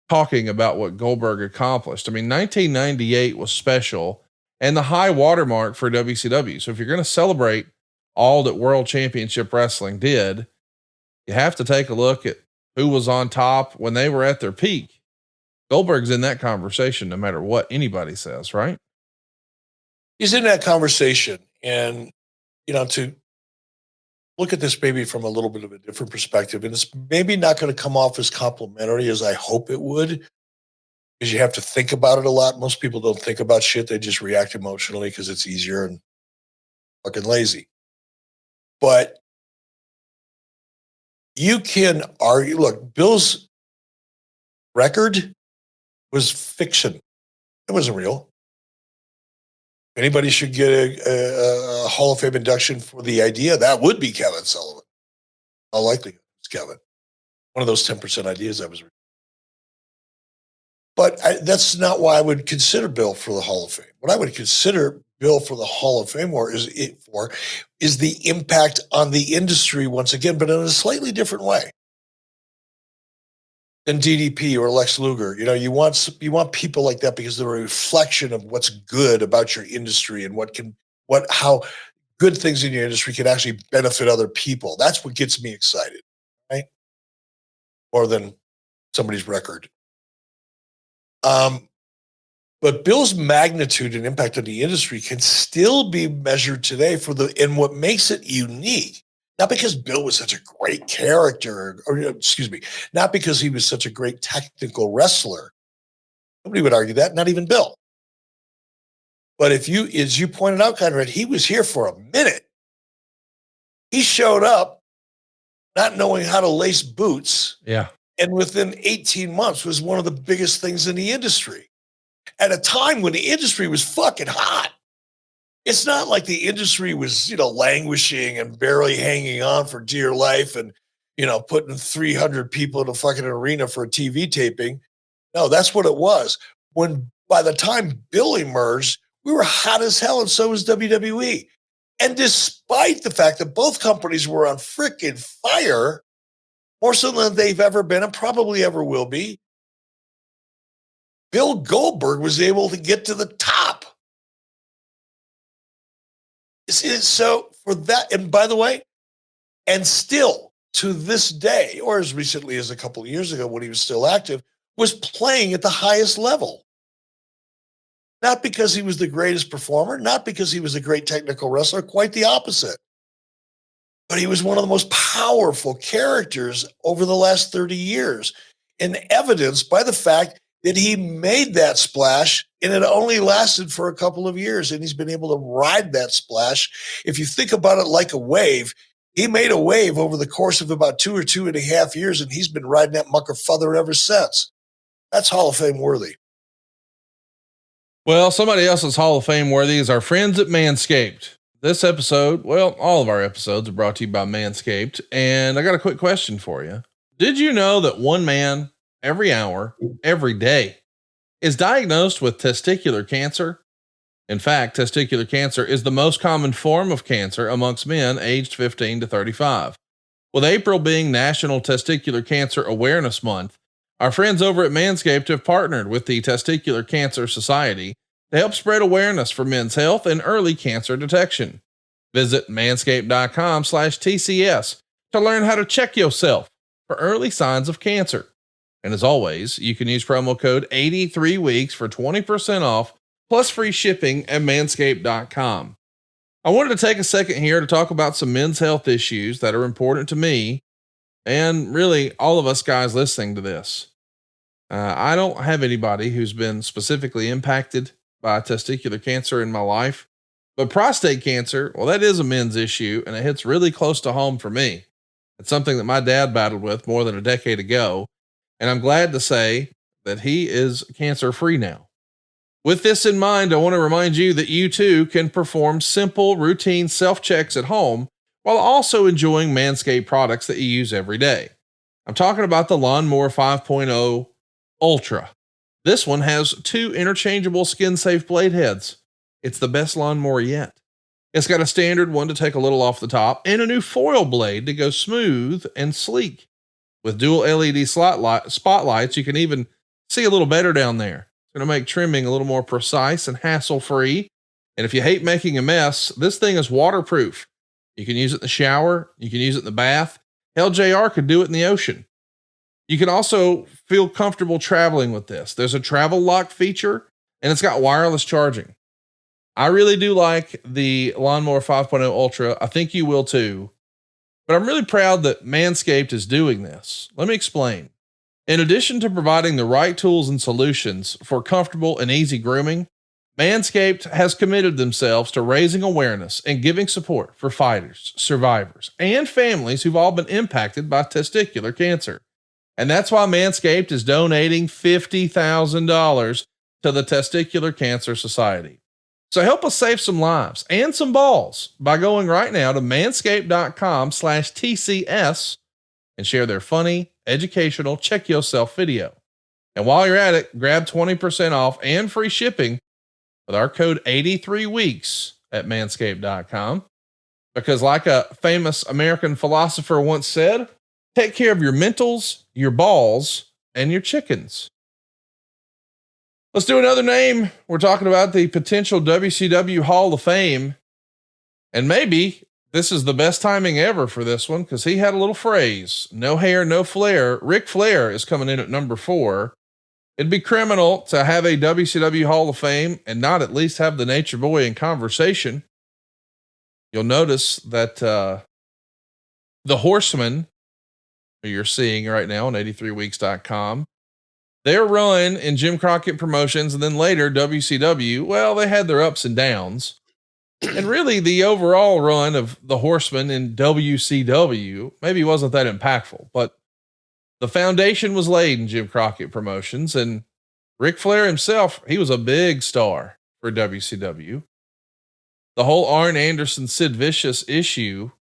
talking about what Goldberg accomplished. I mean, 1998 was special and the high watermark for WCW. So if you're going to celebrate all that World Championship Wrestling did, you have to take a look at who was on top when they were at their peak. Goldberg's in that conversation no matter what anybody says, right? He's in that conversation. And, you know, to look at this maybe from a little bit of a different perspective, and it's maybe not going to come off as complimentary as I hope it would, because you have to think about it a lot. Most people don't think about shit. They just react emotionally because it's easier and fucking lazy. But you can argue, look, Bill's record was fiction. It wasn't real. If anybody should get a Hall of Fame induction for the idea, that would be Kevin Sullivan. How likely it's Kevin. One of those 10% ideas I was reading. But that's not why I would consider Bill for the Hall of Fame. What I would consider Bill for the Hall of Fame is the impact on the industry once again, but in a slightly different way than DDP or Lex Luger. You know, you want people like that because they're a reflection of what's good about your industry and how good things in your industry can actually benefit other people. That's what gets me excited, right? More than somebody's record. But Bill's magnitude and impact on the industry can still be measured today and what makes it unique. Not because Bill was such a great character, not because he was such a great technical wrestler. Nobody would argue that, not even Bill. But as you pointed out, Conrad, he was here for a minute. He showed up not knowing how to lace boots. Yeah. And within 18 months was one of the biggest things in the industry. At a time when the industry was fucking hot. It's not like the industry was, languishing and barely hanging on for dear life and, putting 300 people in a fucking arena for a TV taping. No, that's what it was. When by the time Bill emerged, we were hot as hell, and so was WWE. And despite the fact that both companies were on freaking fire, more so than they've ever been and probably ever will be, Bill Goldberg was able to get to the top. So for that, and by the way, and still to this day, or as recently as a couple of years ago when he was still active, was playing at the highest level. Not because he was the greatest performer, not because he was a great technical wrestler, quite the opposite. But he was one of the most powerful characters over the last 30 years, and evidenced by the fact that he made that splash and it only lasted for a couple of years, and he's been able to ride that splash. If you think about it like a wave, he made a wave over the course of about 2 or 2.5 years, and he's been riding that mucker feather ever since. That's Hall of Fame worthy. Well, somebody else's Hall of Fame worthy is our friends at Manscaped. This episode, well, all of our episodes are brought to you by Manscaped. And I got a quick question for you. Did you know that one man every hour, every day is diagnosed with testicular cancer? In fact, testicular cancer is the most common form of cancer amongst men aged 15 to 35. With April being National Testicular Cancer Awareness Month, our friends over at Manscaped have partnered with the Testicular Cancer Society to help spread awareness for men's health and early cancer detection. Visit manscaped.com/TCS to learn how to check yourself for early signs of cancer. And as always, you can use promo code 83weeks for 20% off plus free shipping at manscaped.com. I wanted to take a second here to talk about some men's health issues that are important to me and really all of us guys listening to this. I don't have anybody who's been specifically impacted by testicular cancer in my life, but prostate cancer, well, that is a men's issue and it hits really close to home for me. It's something that my dad battled with more than a decade ago. And I'm glad to say that he is cancer free now. With this in mind, I want to remind you that you too can perform simple routine self-checks at home while also enjoying Manscaped products that you use every day. I'm talking about the Lawnmower 5.0 Ultra. This one has 2 interchangeable skin-safe blade heads. It's the best lawnmower yet. It's got a standard one to take a little off the top and a new foil blade to go smooth and sleek. With dual LED spotlights, you can even see a little better down there. It's going to make trimming a little more precise and hassle-free. And if you hate making a mess, this thing is waterproof. You can use it in the shower. You can use it in the bath. Hell, JR could do it in the ocean. You can also feel comfortable traveling with this. There's a travel lock feature and it's got wireless charging. I really do like the Lawnmower 5.0 Ultra. I think you will too, but I'm really proud that Manscaped is doing this. Let me explain. In addition to providing the right tools and solutions for comfortable and easy grooming, Manscaped has committed themselves to raising awareness and giving support for fighters, survivors, and families who've all been impacted by testicular cancer. And that's why Manscaped is donating $50,000 to the Testicular Cancer Society. So help us save some lives and some balls by going right now to manscaped.com/TCS and share their funny, educational, check yourself video. And while you're at it, grab 20% off and free shipping with our code 83weeks at manscaped.com. Because like a famous American philosopher once said, take care of your mentals, your balls, and your chickens. Let's do another name. We're talking about the potential WCW Hall of Fame. And maybe this is the best timing ever for this one because he had a little phrase, no hair, no flair. Ric Flair is coming in at number 4. It'd be criminal to have a WCW Hall of Fame and not at least have the Nature Boy in conversation. You'll notice that the Horsemen, who you're seeing right now on 83weeks.com, their run in Jim Crockett Promotions and then later WCW, well, they had their ups and downs. And really the overall run of the Horsemen in WCW maybe wasn't that impactful, but the foundation was laid in Jim Crockett Promotions, and Ric Flair himself, he was a big star for WCW. The whole Arn Anderson, Sid Vicious issue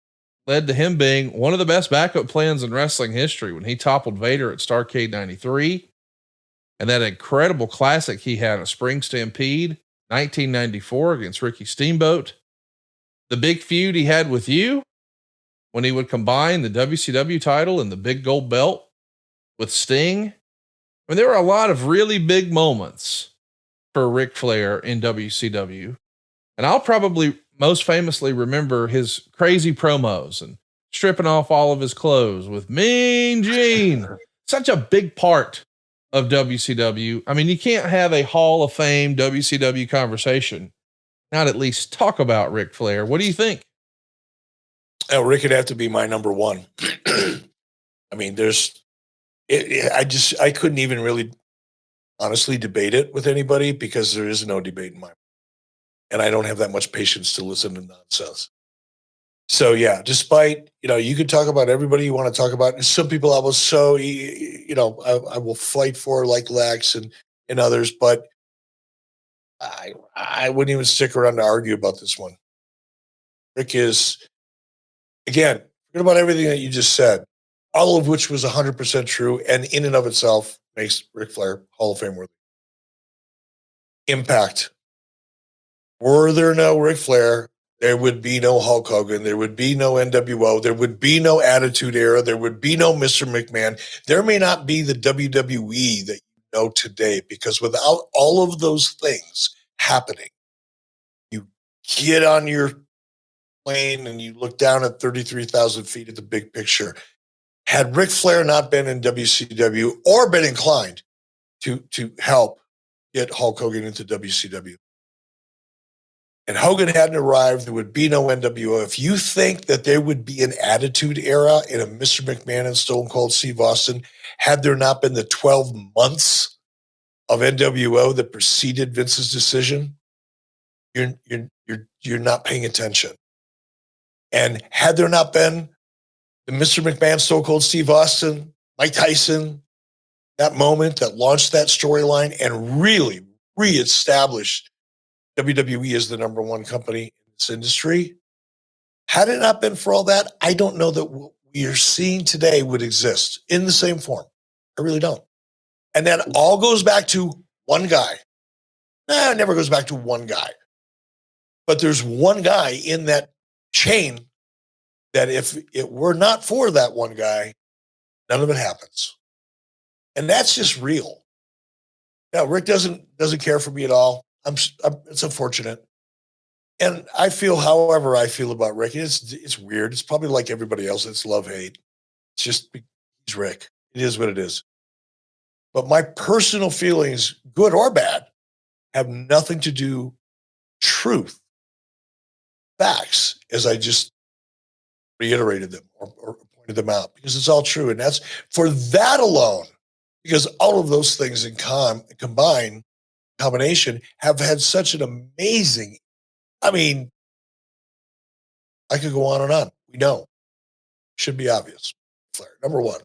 led to him being one of the best backup plans in wrestling history when he toppled Vader at Starrcade 93. And that incredible classic he had at Spring Stampede 1994 against Ricky Steamboat. The big feud he had with you when he would combine the WCW title and the big gold belt with Sting. I mean, there were a lot of really big moments for Ric Flair in WCW. And I'll probably most famously remember his crazy promos and stripping off all of his clothes with Mean Gene. Such a big part of WCW. I mean, you can't have a Hall of Fame WCW conversation, not at least talk about Ric Flair. What do you think? Oh, Rick would have to be my number one. I mean, I couldn't even really honestly debate it with anybody because there is no debate in my mind. And I don't have that much patience to listen to nonsense. So yeah, despite, you could talk about everybody you want to talk about. And some people I was I will fight for, like Lex and others, but I wouldn't even stick around to argue about this one. Rick is, again, forget about everything that you just said, all of which was 100% true, and in and of itself makes Ric Flair Hall of Fame worthy. Impact. Were there no Ric Flair, there would be no Hulk Hogan, there would be no NWO, there would be no Attitude Era, there would be no Mr. McMahon. There may not be the WWE that you know today, because without all of those things happening, you get on your plane and you look down at 33,000 feet at the big picture. Had Ric Flair not been in WCW or been inclined to help get Hulk Hogan into WCW, and Hogan hadn't arrived, there would be no NWO. If you think that there would be an Attitude Era in a Mr. McMahon and Stone Cold Steve Austin, had there not been the 12 months of NWO that preceded Vince's decision, you're not paying attention. And had there not been the Mr. McMahon, Stone Cold Steve Austin, Mike Tyson, that moment that launched that storyline and really reestablished WWE is the number one company in this industry. Had it not been for all that, I don't know that what we are seeing today would exist in the same form. I really don't. And that all goes back to one guy. It never goes back to one guy. But there's one guy in that chain that if it were not for that one guy, none of it happens. And that's just real. Now, Rick doesn't care for me at all. It's unfortunate. And I feel however I feel about Rick. It's weird. It's probably like everybody else. It's love-hate. It's just, he's Rick. It is what it is. But my personal feelings, good or bad, have nothing to do truth, facts, as I just reiterated them or pointed them out, because it's all true. And that's for that alone, because all of those things in combination have had such an amazing, I mean, I could go on and on. We know. Should be obvious. Flair, number one.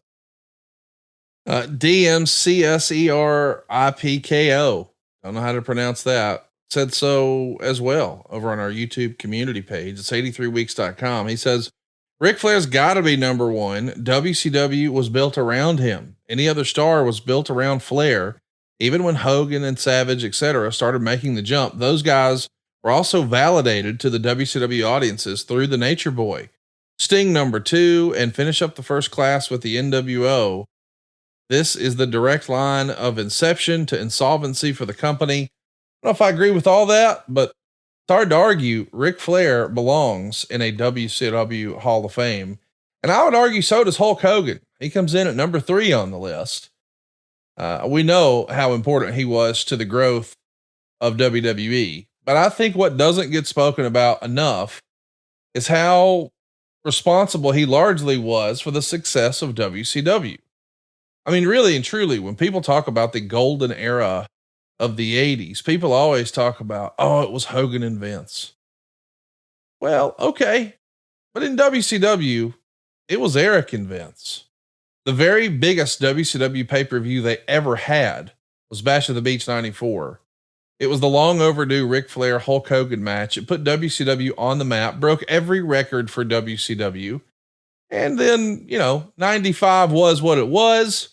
DMCSERIPKO. Don't know how to pronounce that. Said so as well over on our YouTube community page. It's 83weeks.com. He says, Ric Flair's got to be number one. WCW was built around him. Any other star was built around Flair. Even when Hogan and Savage, etc., started making the jump, those guys were also validated to the WCW audiences through the Nature Boy. Sting number two, and finish up the first class with the NWO. This is the direct line of inception to insolvency for the company. I don't know if I agree with all that, but it's hard to argue Ric Flair belongs in a WCW Hall of Fame. And I would argue so does Hulk Hogan. He comes in at number 3 on the list. We know how important he was to the growth of WWE, but I think what doesn't get spoken about enough is how responsible he largely was for the success of WCW. I mean, really and truly, when people talk about the golden era of the 80s, people always talk about, oh, it was Hogan and Vince. Well, okay. But in WCW, it was Eric and Vince. The very biggest WCW pay-per-view they ever had was Bash at the Beach 94. It was the long overdue Ric Flair Hulk Hogan match. It put WCW on the map, broke every record for WCW. And then, 95 was what it was.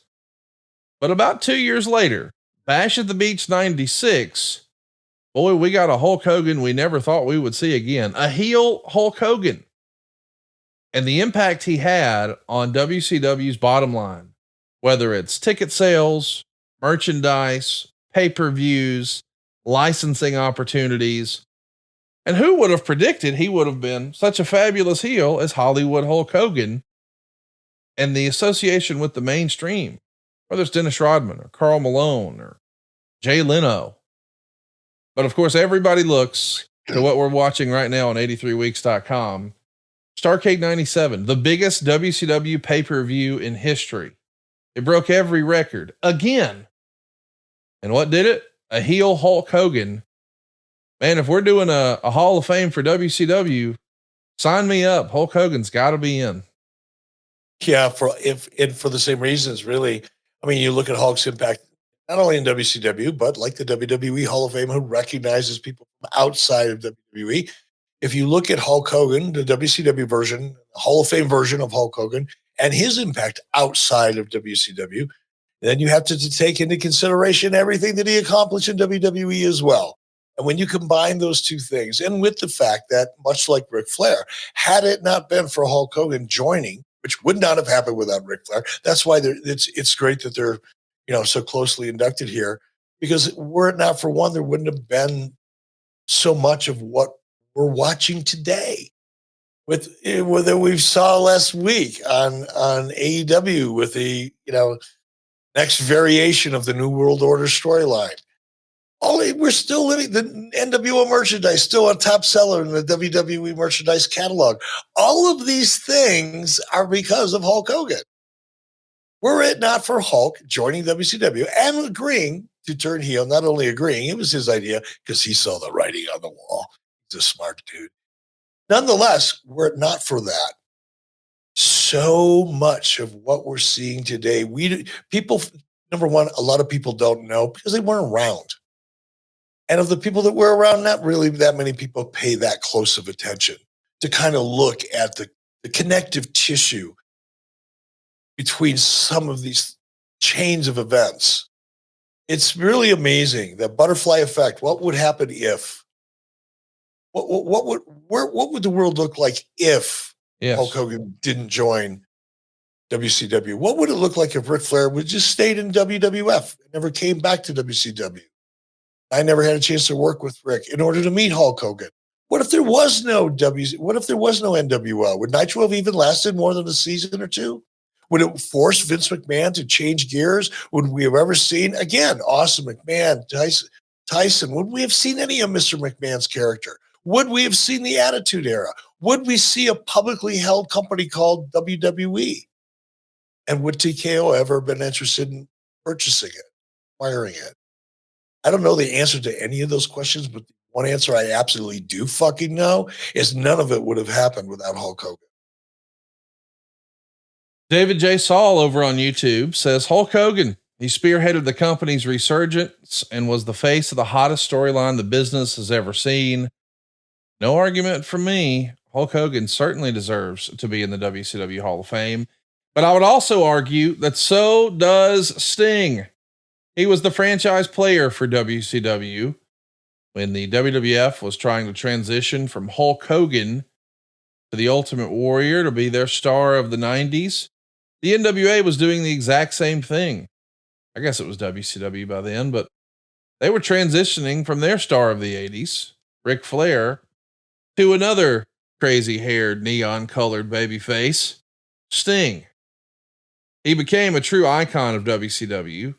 But about 2 years later, Bash at the Beach 96, boy, we got a Hulk Hogan we never thought we would see again. A heel Hulk Hogan. And the impact he had on WCW's bottom line, whether it's ticket sales, merchandise, pay-per-views, licensing opportunities. And who would have predicted he would have been such a fabulous heel as Hollywood Hulk Hogan, and the association with the mainstream, whether it's Dennis Rodman or Karl Malone or Jay Leno. But of course, everybody looks to what we're watching right now on 83weeks.com. Starrcade 97, the biggest WCW pay-per-view in history. It broke every record again. And what did it? A heel Hulk Hogan. Man, if we're doing a Hall of Fame for WCW, sign me up. Hulk Hogan's got to be in. Yeah, for the same reasons, really. I mean, you look at Hulk's impact not only in WCW, but like the WWE Hall of Fame, who recognizes people from outside of WWE. If you look at Hulk Hogan, the WCW version, Hall of Fame version of Hulk Hogan, and his impact outside of WCW, then you have to take into consideration everything that he accomplished in WWE as well. And when you combine those two things, and with the fact that, much like Ric Flair, had it not been for Hulk Hogan joining, which would not have happened without Ric Flair, that's why it's great that they're so closely inducted here, because were it not for one, there wouldn't have been so much of what we're watching today. With that we saw last week on AEW with the next variation of the New World Order storyline. We're still living the NWO merchandise, still a top seller in the WWE merchandise catalog. All of these things are because of Hulk Hogan. Were it not for Hulk joining WCW and agreeing to turn heel, not only agreeing, it was his idea because he saw the writing on the wall. He's a smart dude. Nonetheless, were it not for that, so much of what we're seeing today, number one, a lot of people don't know because they weren't around. And of the people that were around, not really that many people pay that close of attention to kind of look at the connective tissue between some of these chains of events. It's really amazing, the butterfly effect. What would happen if? What would the world look like if Hulk Hogan didn't join WCW? What would it look like if Ric Flair would just stayed in WWF and never came back to WCW? I never had a chance to work with Rick in order to meet Hulk Hogan. What if there was no NWO? Would Nitro have even lasted more than a season or two? Would it force Vince McMahon to change gears? Would we have ever seen, again, Awesome McMahon, Tyson? Would we have seen any of Mr. McMahon's character? Would we have seen the Attitude Era? Would we see a publicly held company called WWE? And would TKO ever have been interested in purchasing it, acquiring it? I don't know the answer to any of those questions, but one answer I absolutely do fucking know is none of it would have happened without Hulk Hogan. David J. Saul over on YouTube says Hulk Hogan, he spearheaded the company's resurgence and was the face of the hottest storyline the business has ever seen. No argument from me. Hulk Hogan certainly deserves to be in the WCW Hall of Fame, but I would also argue that so does Sting. He was the franchise player for WCW when the WWF was trying to transition from Hulk Hogan to the Ultimate Warrior to be their star of the 90s. The NWA was doing the exact same thing. I guess it was WCW by then, but they were transitioning from their star of the 80s, Ric Flair, to another crazy haired, neon colored babyface, Sting. He became a true icon of WCW,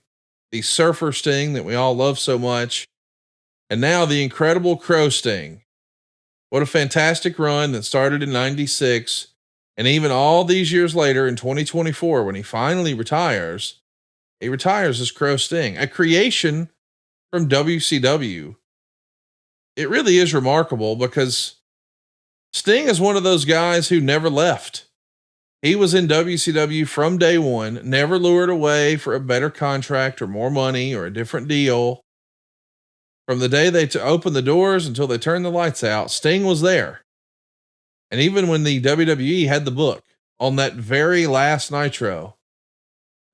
the surfer Sting that we all love so much. And now the incredible Crow Sting. What a fantastic run that started in 96. And even all these years later in 2024, when he finally retires, he retires as Crow Sting, a creation from WCW. It really is remarkable because Sting is one of those guys who never left. He was in WCW from day one, never lured away for a better contract or more money or a different deal. From the day they opened the doors until they turned the lights out, Sting was there. And even when the WWE had the book on that very last Nitro,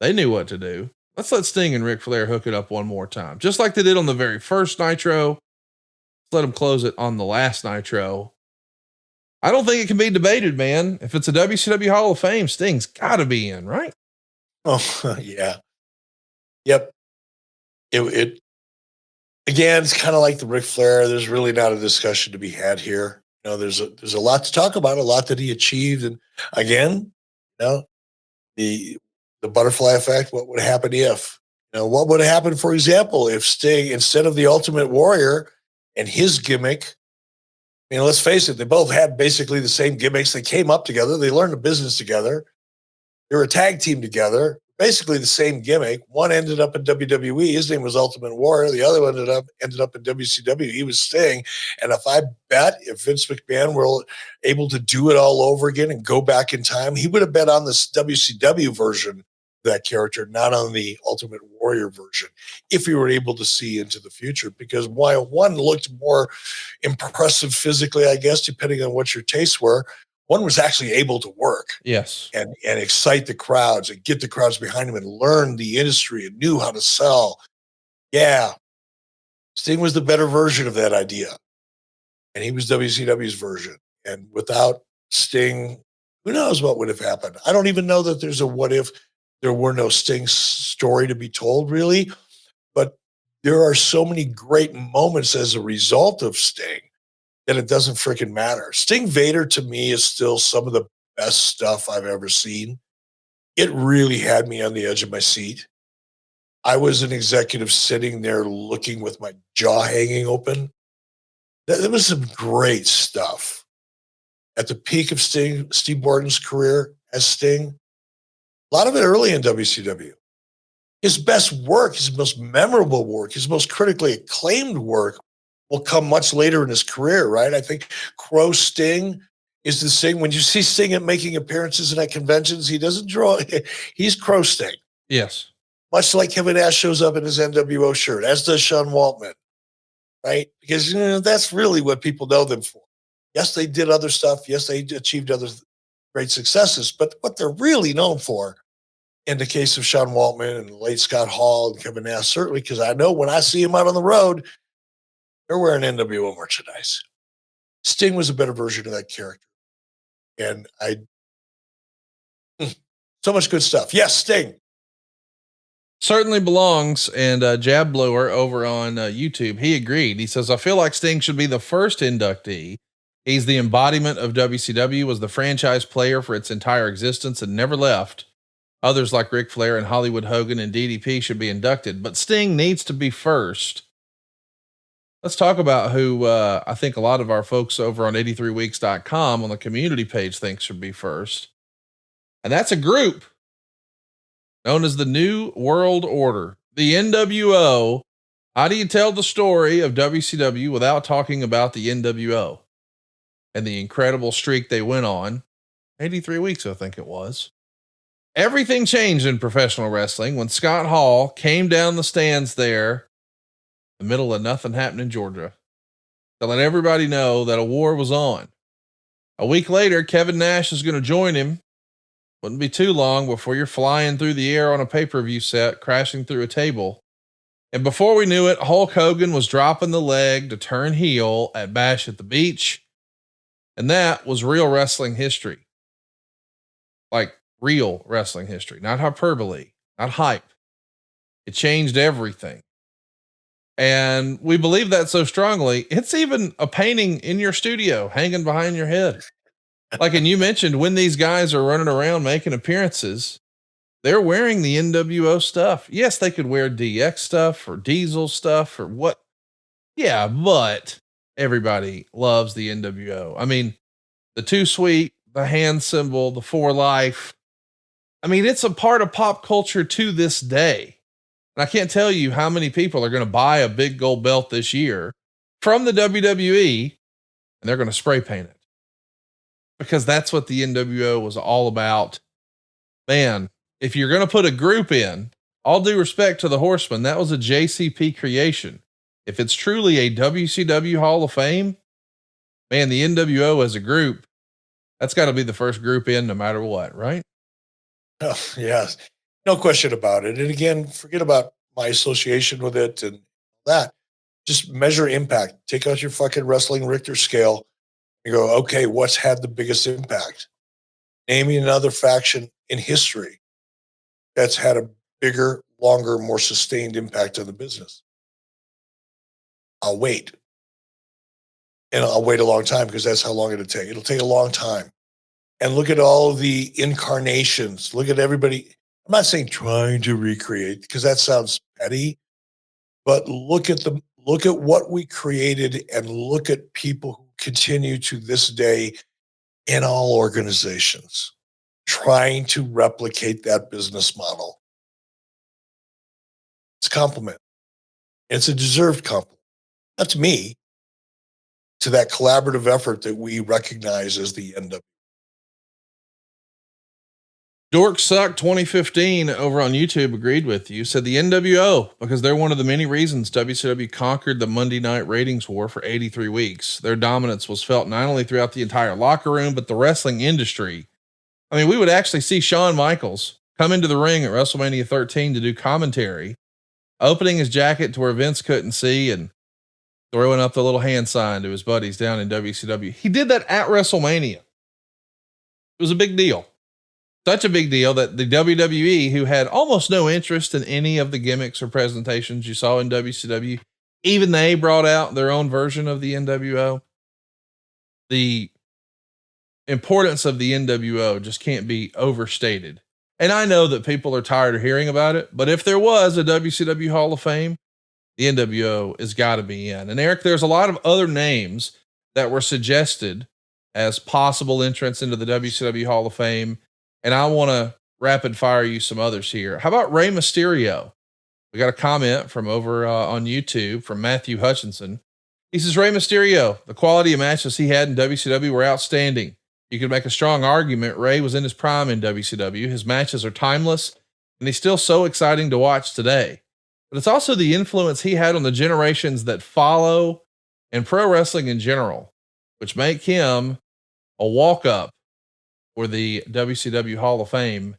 they knew what to do. Let's let Sting and Ric Flair hook it up one more time. Just like they did on the very first Nitro. Let's let them close it on the last Nitro. I don't think it can be debated, man. If it's a WCW Hall of Fame, Sting's got to be in, right? Oh, yeah. Yep. It again, it's kind of like the Ric Flair. There's really not a discussion to be had here. You know, there's a lot to talk about, a lot that he achieved. And again, you know, the butterfly effect, what would happen if, you know, what would happen, for example, if Sting, instead of the Ultimate Warrior and his gimmick, you know, let's face it, they both had basically the same gimmicks. They came up together. They learned the business together. They were a tag team together, basically the same gimmick. One ended up in WWE. His name was Ultimate Warrior. The other one ended up in WCW. He was Sting. And if Vince McMahon were able to do it all over again and go back in time, he would have bet on this WCW version of that character, not on the Ultimate Warrior version, if he were able to see into the future. Because while one looked more impressive physically, I guess, depending on what your tastes were, one was actually able to work. Yes. And excite the crowds and get the crowds behind him and learn the industry and knew how to sell. Yeah. Sting was the better version of that idea. And he was WCW's version. And without Sting, who knows what would have happened? I don't even know that there's a what if there were no Sting story to be told, really. But there are so many great moments as a result of Sting that it doesn't freaking matter. Sting Vader, to me, is still some of the best stuff I've ever seen. It really had me on the edge of my seat. I was an executive sitting there looking with my jaw hanging open. There was some great stuff. At the peak of Steve Borden's career as Sting, a lot of it early in WCW. His best work, his most memorable work, his most critically acclaimed work will come much later in his career, right? I think Crow Sting is the Sting. When you see Sting at making appearances and at conventions, he doesn't draw. He's Crow Sting. Yes. Much like Kevin Nash shows up in his NWO shirt, as does Sean Waltman, right? Because that's really what people know them for. Yes, they did other stuff. Yes, they achieved other great successes. But what they're really known for, in the case of Sean Waltman and the late Scott Hall and Kevin Nash, certainly, because I know when I see him out on the road, they're wearing NWO merchandise. Sting was a better version of that character. And so much good stuff. Yes, Sting. Certainly belongs. And Jab Blower over on YouTube, he agreed. He says, I feel like Sting should be the first inductee. He's the embodiment of WCW, was the franchise player for its entire existence and never left. Others like Ric Flair and Hollywood Hogan and DDP should be inducted, but Sting needs to be first. Let's talk about who I think a lot of our folks over on 83weeks.com on the community page think should be first. And that's a group known as the New World Order, the NWO. How do you tell the story of WCW without talking about the NWO and the incredible streak they went on? 83 weeks, I think it was. Everything changed in professional wrestling when Scott Hall came down the stands there in the middle of nothing happened in Georgia to let everybody know that a war was on. A week later, Kevin Nash is going to join him. Wouldn't be too long before you're flying through the air on a pay-per-view set, crashing through a table. And before we knew it, Hulk Hogan was dropping the leg to turn heel at Bash at the Beach. And that was real wrestling history. Like real wrestling history, not hyperbole, not hype. It changed everything. And we believe that so strongly. It's even a painting in your studio hanging behind your head. Like, and you mentioned when these guys are running around making appearances, they're wearing the NWO stuff. Yes, they could wear DX stuff or Diesel stuff or what. Yeah, but everybody loves the NWO. I mean, the Too Sweet, the hand symbol, the for life. I mean, it's a part of pop culture to this day. And I can't tell you how many people are going to buy a big gold belt this year from the WWE and they're going to spray paint it because that's what the NWO was all about. Man, if you're going to put a group in, all due respect to the Horsemen, that was a JCP creation. if it's truly a WCW Hall of Fame, man, the NWO as a group, that's got to be the first group in no matter what, right? Oh, yes, no question about it. And again, forget about my association with it and that. Just measure impact. Take out your fucking wrestling Richter scale and go, okay, what's had the biggest impact? Name me another faction in history that's had a bigger, longer, more sustained impact on the business. I'll wait. And I'll wait a long time because that's how long it'll take. It'll take a long time. And look at all the incarnations. Look at everybody. I'm not saying trying to recreate because that sounds petty, but look at what we created and look at people who continue to this day in all organizations trying to replicate that business model. It's a compliment. It's a deserved compliment. Not to me, to that collaborative effort that we recognize as the NWO. Dork Suck 2015 over on YouTube agreed with you, said the NWO, because they're one of the many reasons WCW conquered the Monday night ratings war for 83 weeks. Their dominance was felt not only throughout the entire locker room, but the wrestling industry. I mean, we would actually see Shawn Michaels come into the ring at WrestleMania 13 to do commentary, opening his jacket to where Vince couldn't see and throwing up the little hand sign to his buddies down in WCW. He did that at WrestleMania. It was a big deal. Such a big deal that the WWE, who had almost no interest in any of the gimmicks or presentations you saw in WCW, even they brought out their own version of the NWO. The importance of the NWO just can't be overstated. And I know that people are tired of hearing about it, but if there was a WCW Hall of Fame, the NWO has got to be in. And Eric, there's a lot of other names that were suggested as possible entrants into the WCW Hall of Fame. And I want to rapid fire you some others here. How about Rey Mysterio? We got a comment from over on YouTube from Matthew Hutchinson. He says, Rey Mysterio, the quality of matches he had in WCW were outstanding. You could make a strong argument Rey was in his prime in WCW. His matches are timeless, and he's still so exciting to watch today. But it's also the influence he had on the generations that follow and pro wrestling in general, which make him a walk-up for the WCW Hall of Fame.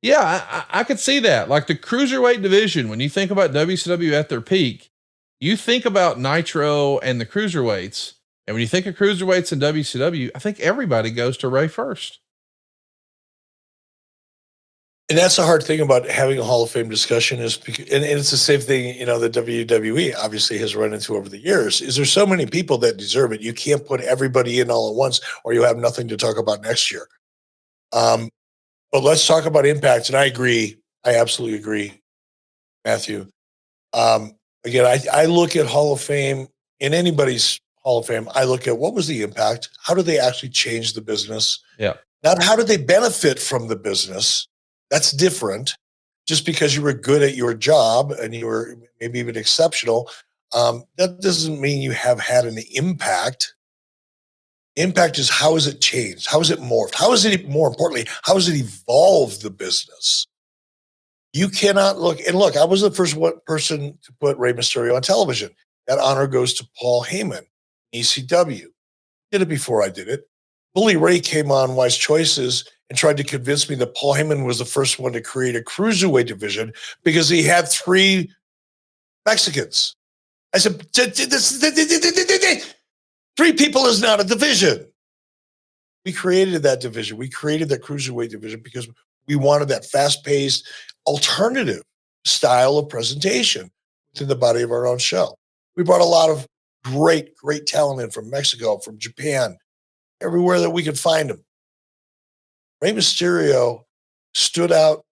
Yeah, I could see that. Like the cruiserweight division, when you think about WCW at their peak, you think about Nitro and the cruiserweights. And when you think of cruiserweights in WCW, I think everybody goes to Rey first. And that's the hard thing about having a Hall of Fame discussion is, because, and it's the same thing, you know, the WWE obviously has run into over the years, is there's so many people that deserve it. You can't put everybody in all at once or you have nothing to talk about next year. But let's talk about impact. And I agree. I absolutely agree, Matthew. Again, I look at Hall of Fame in anybody's Hall of Fame. I look at what was the impact? How did they actually change the business? Yeah. Not how did they benefit from the business? That's different. Just because you were good at your job and you were maybe even exceptional, that doesn't mean you have had an impact. Impact is how has it changed? How has it morphed? How is it, more importantly, how has it evolved the business? You cannot look, and look, I was the first person to put Rey Mysterio on television. That honor goes to Paul Heyman, ECW. Did it before I did it. Bully Ray came on Wise Choices and tried to convince me that Paul Heyman was the first one to create a cruiserweight division because he had 3 Mexicans. I said, 3 people is not a division. We created that division. We created that cruiserweight division because we wanted that fast-paced, alternative style of presentation within the body of our own show. We brought a lot of great talent in from Mexico, from Japan, everywhere that we could find them. Rey Mysterio stood out,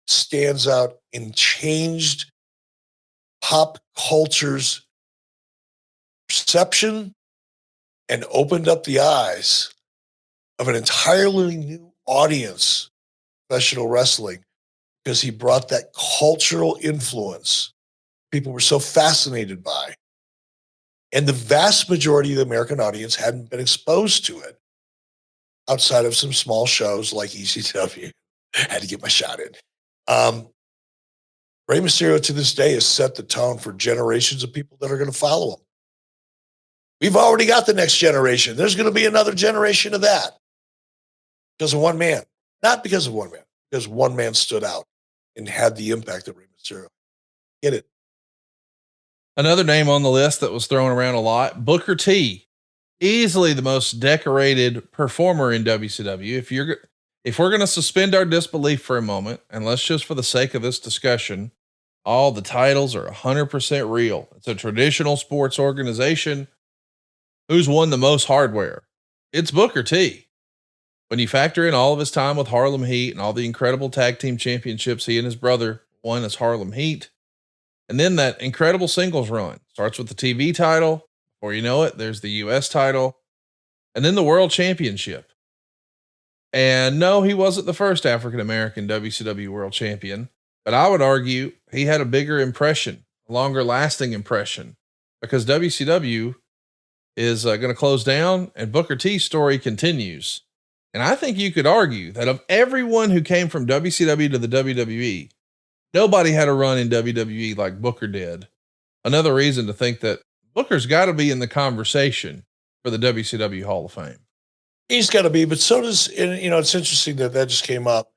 stands out, and changed pop culture's perception and opened up the eyes of an entirely new audience, professional wrestling, because he brought that cultural influence people were so fascinated by. And the vast majority of the American audience hadn't been exposed to it outside of some small shows like ECW. Had to get my shot in. Rey Mysterio to this day has set the tone for generations of people that are going to follow him. We've already got the next generation. There's going to be another generation of that because of one man. Not because of one man, because one man stood out and had the impact of Rey Mysterio. Get it? Another name on the list that was thrown around a lot, Booker T, easily the most decorated performer in WCW. If we're going to suspend our disbelief for a moment, and let's just for the sake of this discussion, all the titles are 100% real. It's a traditional sports organization. Who's won the most hardware? It's Booker T. When you factor in all of his time with Harlem Heat and all the incredible tag team championships he and his brother won as Harlem Heat, and then that incredible singles run starts with the TV title. Before you know it, there's the US title and then the world championship. And no, he wasn't the first African-American WCW world champion, but I would argue he had a bigger impression, a longer lasting impression, because WCW is going to close down and Booker T's story continues. And I think you could argue that of everyone who came from WCW to the WWE, nobody had a run in WWE like Booker did. Another reason to think that Booker's got to be in the conversation for the WCW Hall of Fame. He's got to be, but so does, and it's interesting that just came up.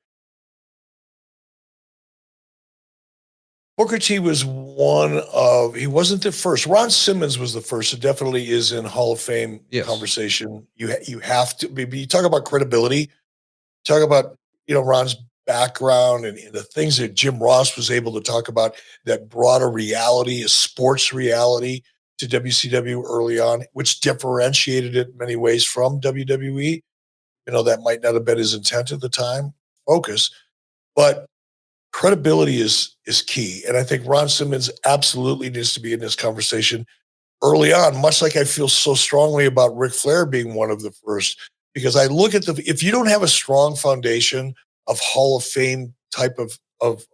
Booker T was he wasn't the first. Ron Simmons was the first. It definitely is in Hall of Fame conversation. You have to be, you talk about credibility, talk about, Ron's background and the things that Jim Ross was able to talk about that brought a reality, a sports reality to WCW early on, which differentiated it in many ways from WWE. That might not have been his intent at the time, focus, but credibility is key. And I think Ron Simmons absolutely needs to be in this conversation early on, much like I feel so strongly about Ric Flair being one of the first, because I look at if you don't have a strong foundation of Hall of Fame type of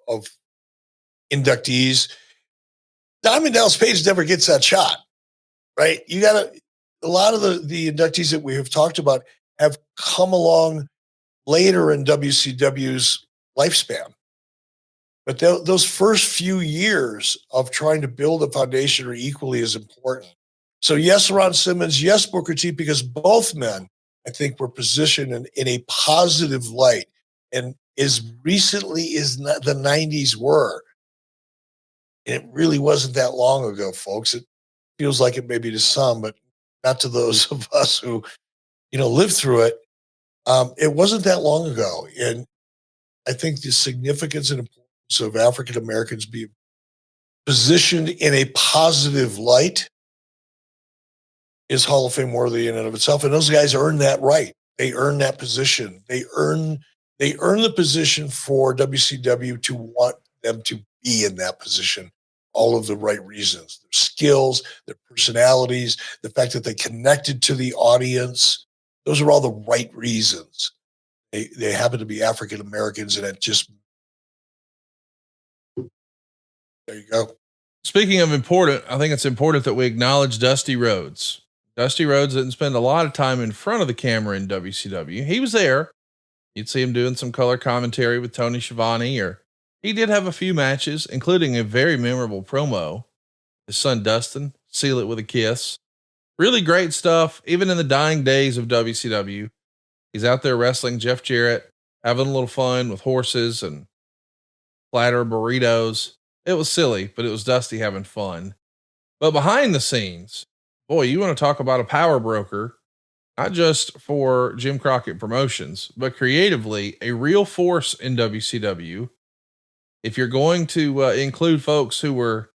inductees, Diamond Dallas Page never gets that shot, right? A lot of the inductees that we have talked about have come along later in WCW's lifespan. But those first few years of trying to build a foundation are equally as important. So yes, Ron Simmons, yes, Booker T, because both men, I think, were positioned in a positive light. And as recently as the 90s were, and it really wasn't that long ago, folks. It feels like it maybe to some, but not to those of us who, lived through it. It wasn't that long ago. And I think the significance and importance of African Americans being positioned in a positive light is Hall of Fame worthy in and of itself. And those guys earn that right. They earn that position. They earn the position for WCW to want them to be in that position. All of the right reasons, their skills, their personalities, the fact that they connected to the audience. Those are all the right reasons. They happen to be African Americans, and it just, there you go. Speaking of important, I think it's important that we acknowledge Dusty Rhodes. Dusty Rhodes didn't spend a lot of time in front of the camera in WCW. He was there. You'd see him doing some color commentary with Tony Schiavone, or he did have a few matches, including a very memorable promo. His son, Dustin, seal it with a kiss. Really great stuff. Even in the dying days of WCW, he's out there wrestling Jeff Jarrett, having a little fun with horses and platter burritos. It was silly, but it was Dusty having fun. But behind the scenes, boy, you want to talk about a power broker, not just for Jim Crockett Promotions, but creatively a real force in WCW. If you're going to include folks who were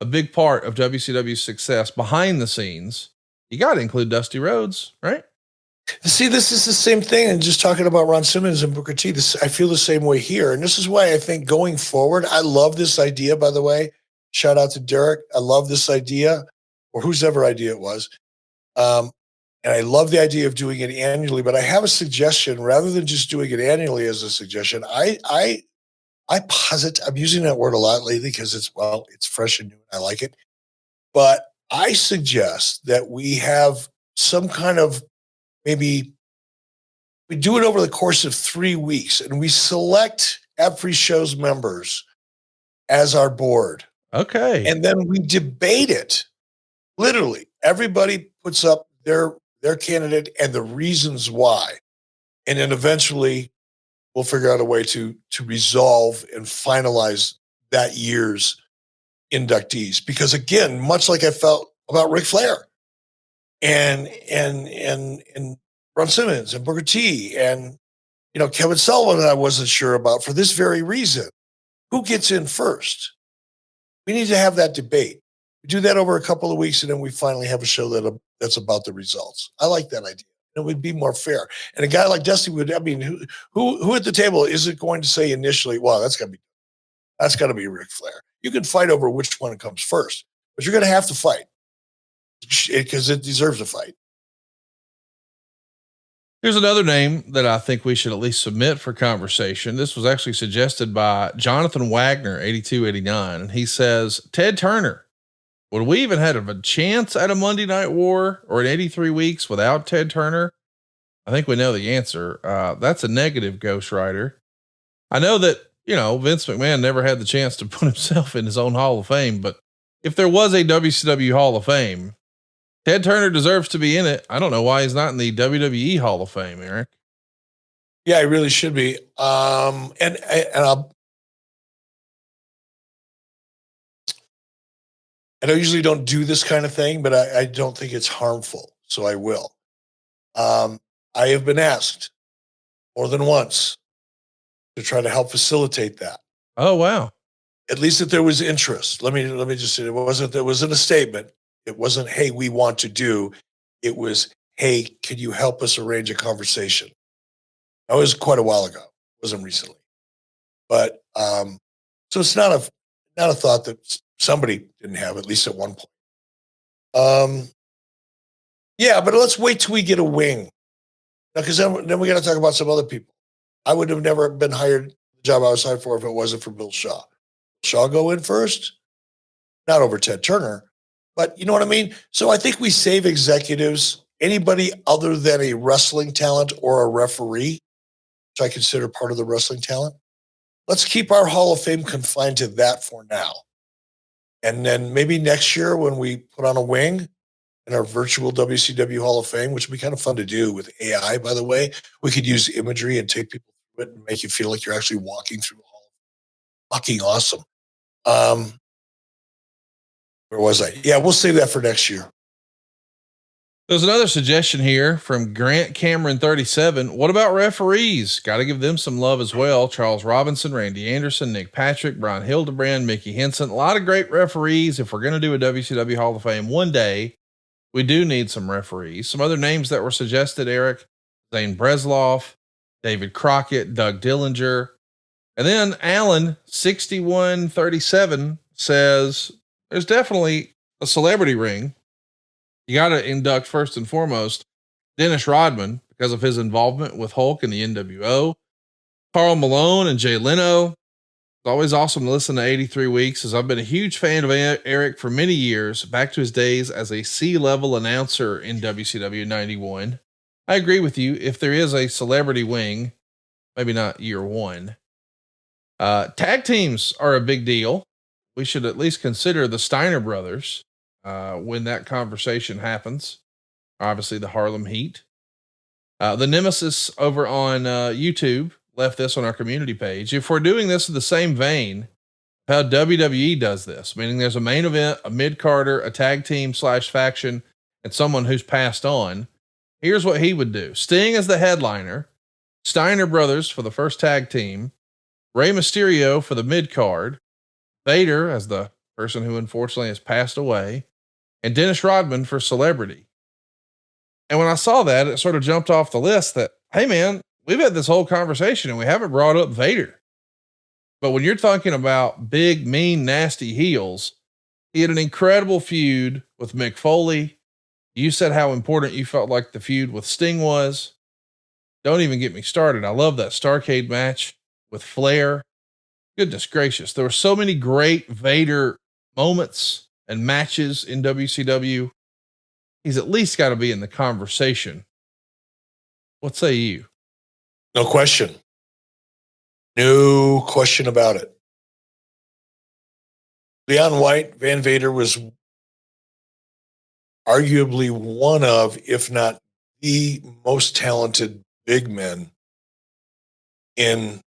a big part of WCW's success behind the scenes, you got to include Dusty Rhodes, right? See, this is the same thing. And just talking about Ron Simmons and Booker T, I feel the same way here. And this is why I think going forward, I love this idea, by the way. Shout out to Derek. I love this idea, or whosever idea it was. And I love the idea of doing it annually, but I have a suggestion rather than just doing it annually as a suggestion. I posit, I'm using that word a lot lately because it's fresh and new. And I like it. But I suggest that we have some kind of, maybe we do it over the course of 3 weeks, and we select every show's members as our board. Okay. And then we debate it. Literally, everybody puts up their candidate and the reasons why. And then eventually we'll figure out a way to resolve and finalize that year's inductees. Because again, much like I felt about Ric Flair and Ron Simmons and Booker T and Kevin Sullivan, I wasn't sure about for this very reason. Who gets in first? We need to have that debate. We do that over a couple of weeks, and then we finally have a show that's about the results. I like that idea. It would be more fair. And a guy like Dusty would. I mean, who at the table is it going to say initially? Well, that's got to be Ric Flair. You can fight over which one comes first, but you're going to have to fight because it deserves a fight. Here's another name that I think we should at least submit for conversation. This was actually suggested by Jonathan Wagner, 8289. And he says, Ted Turner. Would we even have a chance at a Monday Night War or in 83 weeks without Ted Turner? I think we know the answer. That's a negative, Ghost Rider. I know that, Vince McMahon never had the chance to put himself in his own Hall of Fame, but if there was a WCW Hall of Fame, Ted Turner deserves to be in it. I don't know why he's not in the WWE Hall of Fame, Eric. Yeah, he really should be. And I usually don't do this kind of thing, but I don't think it's harmful, so I will. I have been asked more than once to try to help facilitate that. Oh, wow. At least if there was interest. Let me just say, there wasn't a statement. It wasn't, hey, we want to do. It was, hey, can you help us arrange a conversation? That was quite a while ago. It wasn't recently. But so it's not a thought that somebody didn't have, at least at one point. Yeah, but let's wait till we get a wing. Because then we got to talk about some other people. I would have never been hired the job I was hired for if it wasn't for Bill Shaw. Shaw go in first, not over Ted Turner, but you know what I mean? So I think we save executives, anybody other than a wrestling talent or a referee, which I consider part of the wrestling talent. Let's keep our Hall of Fame confined to that for now. And then maybe next year when we put on a wing in our virtual WCW Hall of Fame, which would be kind of fun to do with AI, by the way, we could use imagery and take people through it and make you feel like you're actually walking through the hall. Fucking awesome. Where was I? Yeah, we'll save that for next year. There's another suggestion here from Grant Cameron 37. What about referees? Got to give them some love as well. Charles Robinson, Randy Anderson, Nick Patrick, Brian Hildebrand, Mickey Henson. A lot of great referees. If we're going to do a WCW Hall of Fame one day, we do need some referees. Some other names that were suggested, Eric, Zane Bresloff, David Crockett, Doug Dillinger. And then Alan 6137 says there's definitely a celebrity ring. You got to induct first and foremost Dennis Rodman because of his involvement with Hulk and the NWO, Karl Malone and Jay Leno. It's always awesome to listen to 83 Weeks, as I've been a huge fan of Eric for many years, back to his days as a C-level announcer in WCW 91. I agree with you. If there is a celebrity wing, maybe not year one. Tag teams are a big deal. We should at least consider the Steiner brothers when that conversation happens. Obviously, the Harlem Heat. The Nemesis over on YouTube left this on our community page. If we're doing this in the same vein, how WWE does this, meaning there's a main event, a mid-carder, a tag team / faction, and someone who's passed on. Here's what he would do. Sting as the headliner, Steiner brothers for the first tag team, Rey Mysterio for the mid-card, Vader as the person who unfortunately has passed away, and Dennis Rodman for celebrity. And when I saw that, it sort of jumped off the list that, hey man, we've had this whole conversation and we haven't brought up Vader. But when you're talking about big, mean, nasty heels, he had an incredible feud with Mick Foley. You said how important you felt like the feud with Sting was. Don't even get me started. I love that Starrcade match with Flair. Goodness gracious. There were so many great Vader moments and matches in WCW. He's at least got to be in the conversation. What say you? No question. No question about it. Leon White, Van Vader was arguably one of, if not the most talented big men in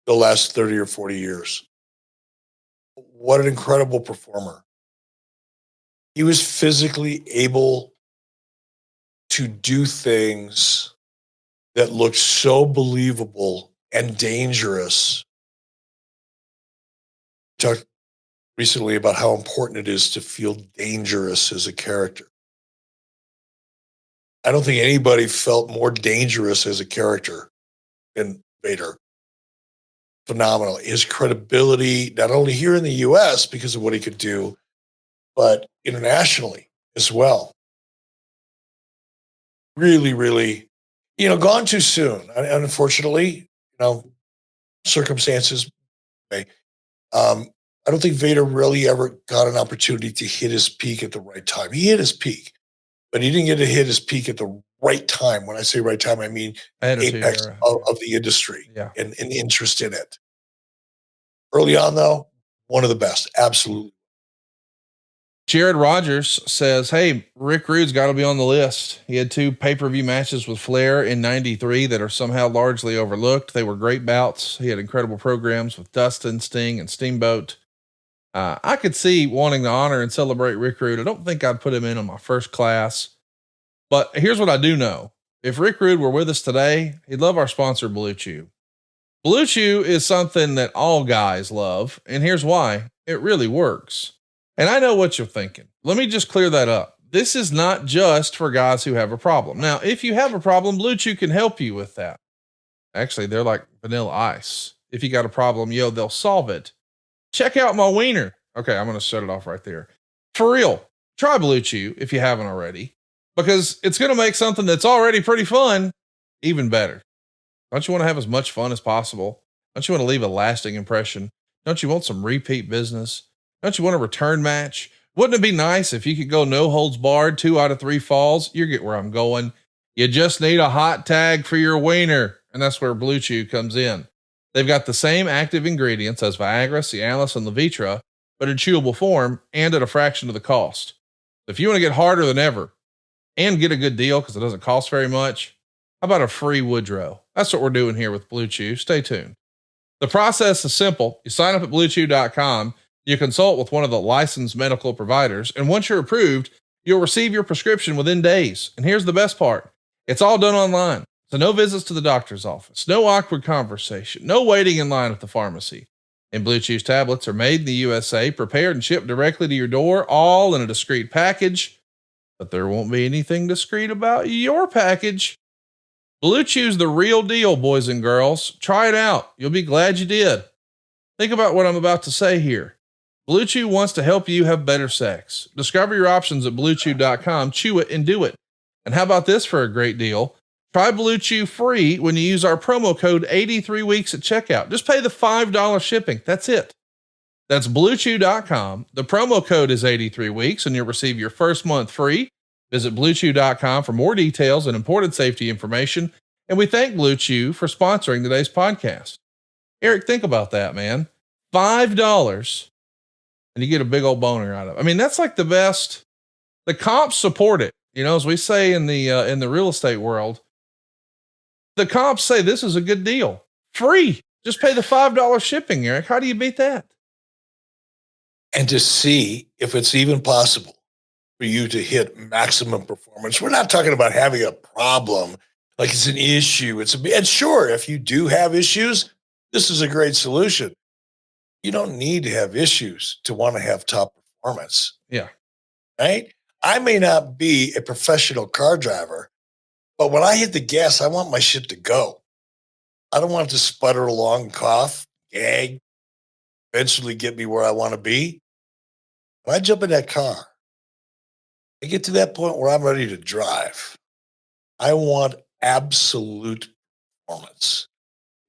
the last 30 or 40 years. What an incredible performer. He was physically able to do things that looked so believable and dangerous. Talked recently about how important it is to feel dangerous as a character. I don't think anybody felt more dangerous as a character than Vader. Phenomenal. His credibility, not only here in the US because of what he could do, but internationally as well. Really, really, gone too soon. Unfortunately, circumstances. I don't think Vader really ever got an opportunity to hit his peak at the right time. He hit his peak, but he didn't get to hit his peak at the right time. When I say right time, I mean apex of the industry and interest in it. Early on, though, one of the best. Absolutely. Jared Rogers says, hey, Rick Rude's got to be on the list. He had 2 pay-per-view matches with Flair in 93 that are somehow largely overlooked. They were great bouts. He had incredible programs with Dustin, Sting, and Steamboat. I could see wanting to honor and celebrate Rick Rude. I don't think I'd put him in on my first class, but here's what I do know. If Rick Rude were with us today, he'd love our sponsor, Blue Chew. Blue Chew is something that all guys love, and here's why. It really works. And I know what you're thinking. Let me just clear that up. This is not just for guys who have a problem. Now, if you have a problem, Blue Chew can help you with that. Actually, they're like vanilla ice. If you got a problem, they'll solve it. Check out my wiener. Okay, I'm going to shut it off right there. For real, try Blue Chew if you haven't already, because it's going to make something that's already pretty fun even better. Don't you want to have as much fun as possible? Don't you want to leave a lasting impression? Don't you want some repeat business? Don't you want a return match? Wouldn't it be nice if you could go no holds barred 2 out of 3 falls? You get where I'm going. You just need a hot tag for your wiener. And that's where Blue Chew comes in. They've got the same active ingredients as Viagra, Cialis, and Levitra, but in chewable form and at a fraction of the cost. If you want to get harder than ever and get a good deal because it doesn't cost very much, how about a free Woodrow? That's what we're doing here with Blue Chew. Stay tuned. The process is simple. You sign up at bluechew.com. You consult with one of the licensed medical providers. And once you're approved, you'll receive your prescription within days. And here's the best part. It's all done online. So no visits to the doctor's office, no awkward conversation, no waiting in line at the pharmacy. And Blue Chew's tablets are made in the USA, prepared and shipped directly to your door, all in a discreet package. But there won't be anything discreet about your package. Blue Chew's the real deal, boys and girls. Try it out. You'll be glad you did. Think about what I'm about to say here. Blue Chew wants to help you have better sex. Discover your options at bluechew.com. Chew it and do it. And how about this for a great deal? Try Blue Chew free when you use our promo code 83weeks at checkout. Just pay the $5 shipping. That's it. That's bluechew.com. The promo code is 83weeks and you'll receive your first month free. Visit bluechew.com for more details and important safety information. And we thank Blue Chew for sponsoring today's podcast. Eric, think about that, man. $5 and you get a big old boner out of it. I mean, that's like the best. The comps support it. As we say in the real estate world, the comps say this is a good deal. Free. Just pay the $5 shipping, Eric. How do you beat that? And to see if it's even possible for you to hit maximum performance. We're not talking about having a problem, like it's an issue. And sure, if you do have issues, this is a great solution. You don't need to have issues to want to have top performance. Yeah. Right? I may not be a professional car driver, but when I hit the gas, I want my shit to go. I don't want it to sputter along, cough, gag, eventually get me where I want to be. When I jump in that car, I get to that point where I'm ready to drive. I want absolute performance.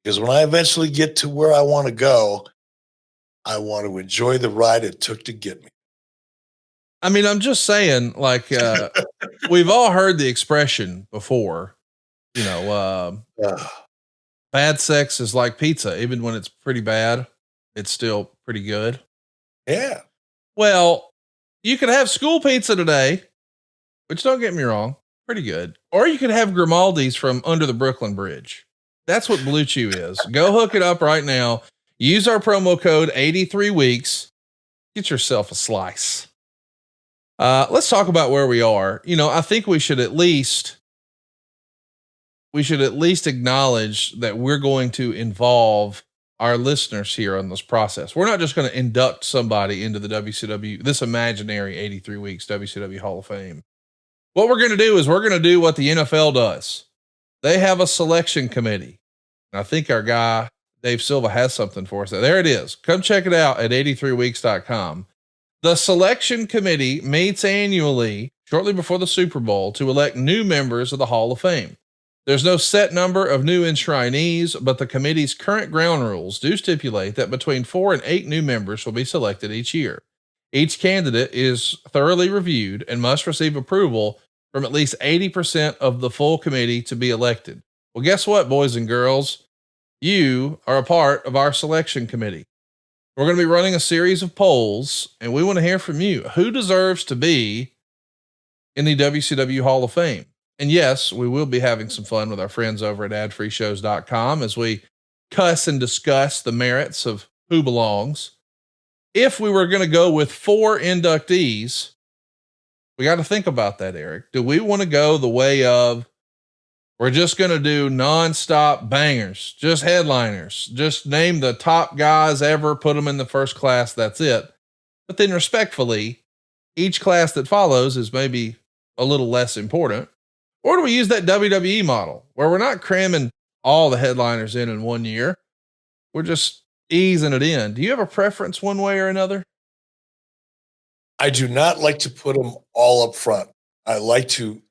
Because when I eventually get to where I want to go, I want to enjoy the ride it took to get me. I mean, I'm just saying, like, we've all heard the expression before, bad sex is like pizza. Even when it's pretty bad, it's still pretty good. Yeah. Well, you could have school pizza today, which don't get me wrong, pretty good. Or you could have Grimaldi's from under the Brooklyn Bridge. That's what Blue Chew is. Go hook it up right now. Use our promo code 83 weeks. Get yourself a slice. Let's talk about where we are. I think we should at least acknowledge that we're going to involve our listeners here on this process. We're not just going to induct somebody into the WCW, this imaginary 83 weeks WCW Hall of Fame. What we're going to do is we're going to do what the NFL does. They have a selection committee. And I think our guy, Dave Silva, has something for us. There it is. Come check it out at 83weeks.com. The selection committee meets annually shortly before the Super Bowl to elect new members of the Hall of Fame. There's no set number of new enshrinees, but the committee's current ground rules do stipulate that between 4 and 8 new members will be selected each year. Each candidate is thoroughly reviewed and must receive approval from at least 80% of the full committee to be elected. Well, guess what, boys and girls? You are a part of our selection committee. We're going to be running a series of polls, and we want to hear from you. Who deserves to be in the WCW Hall of Fame? And yes, we will be having some fun with our friends over at adfreeshows.com as we cuss and discuss the merits of who belongs. If we were going to go with 4 inductees, we got to think about that, Eric. Do we want to go the way of, we're just going to do nonstop bangers, just headliners, just name the top guys ever, put them in the first class, that's it. But then respectfully, each class that follows is maybe a little less important. Or do we use that WWE model where we're not cramming all the headliners in 1 year? We're just easing it in. Do you have a preference one way or another? I do not like to put them all up front. I like to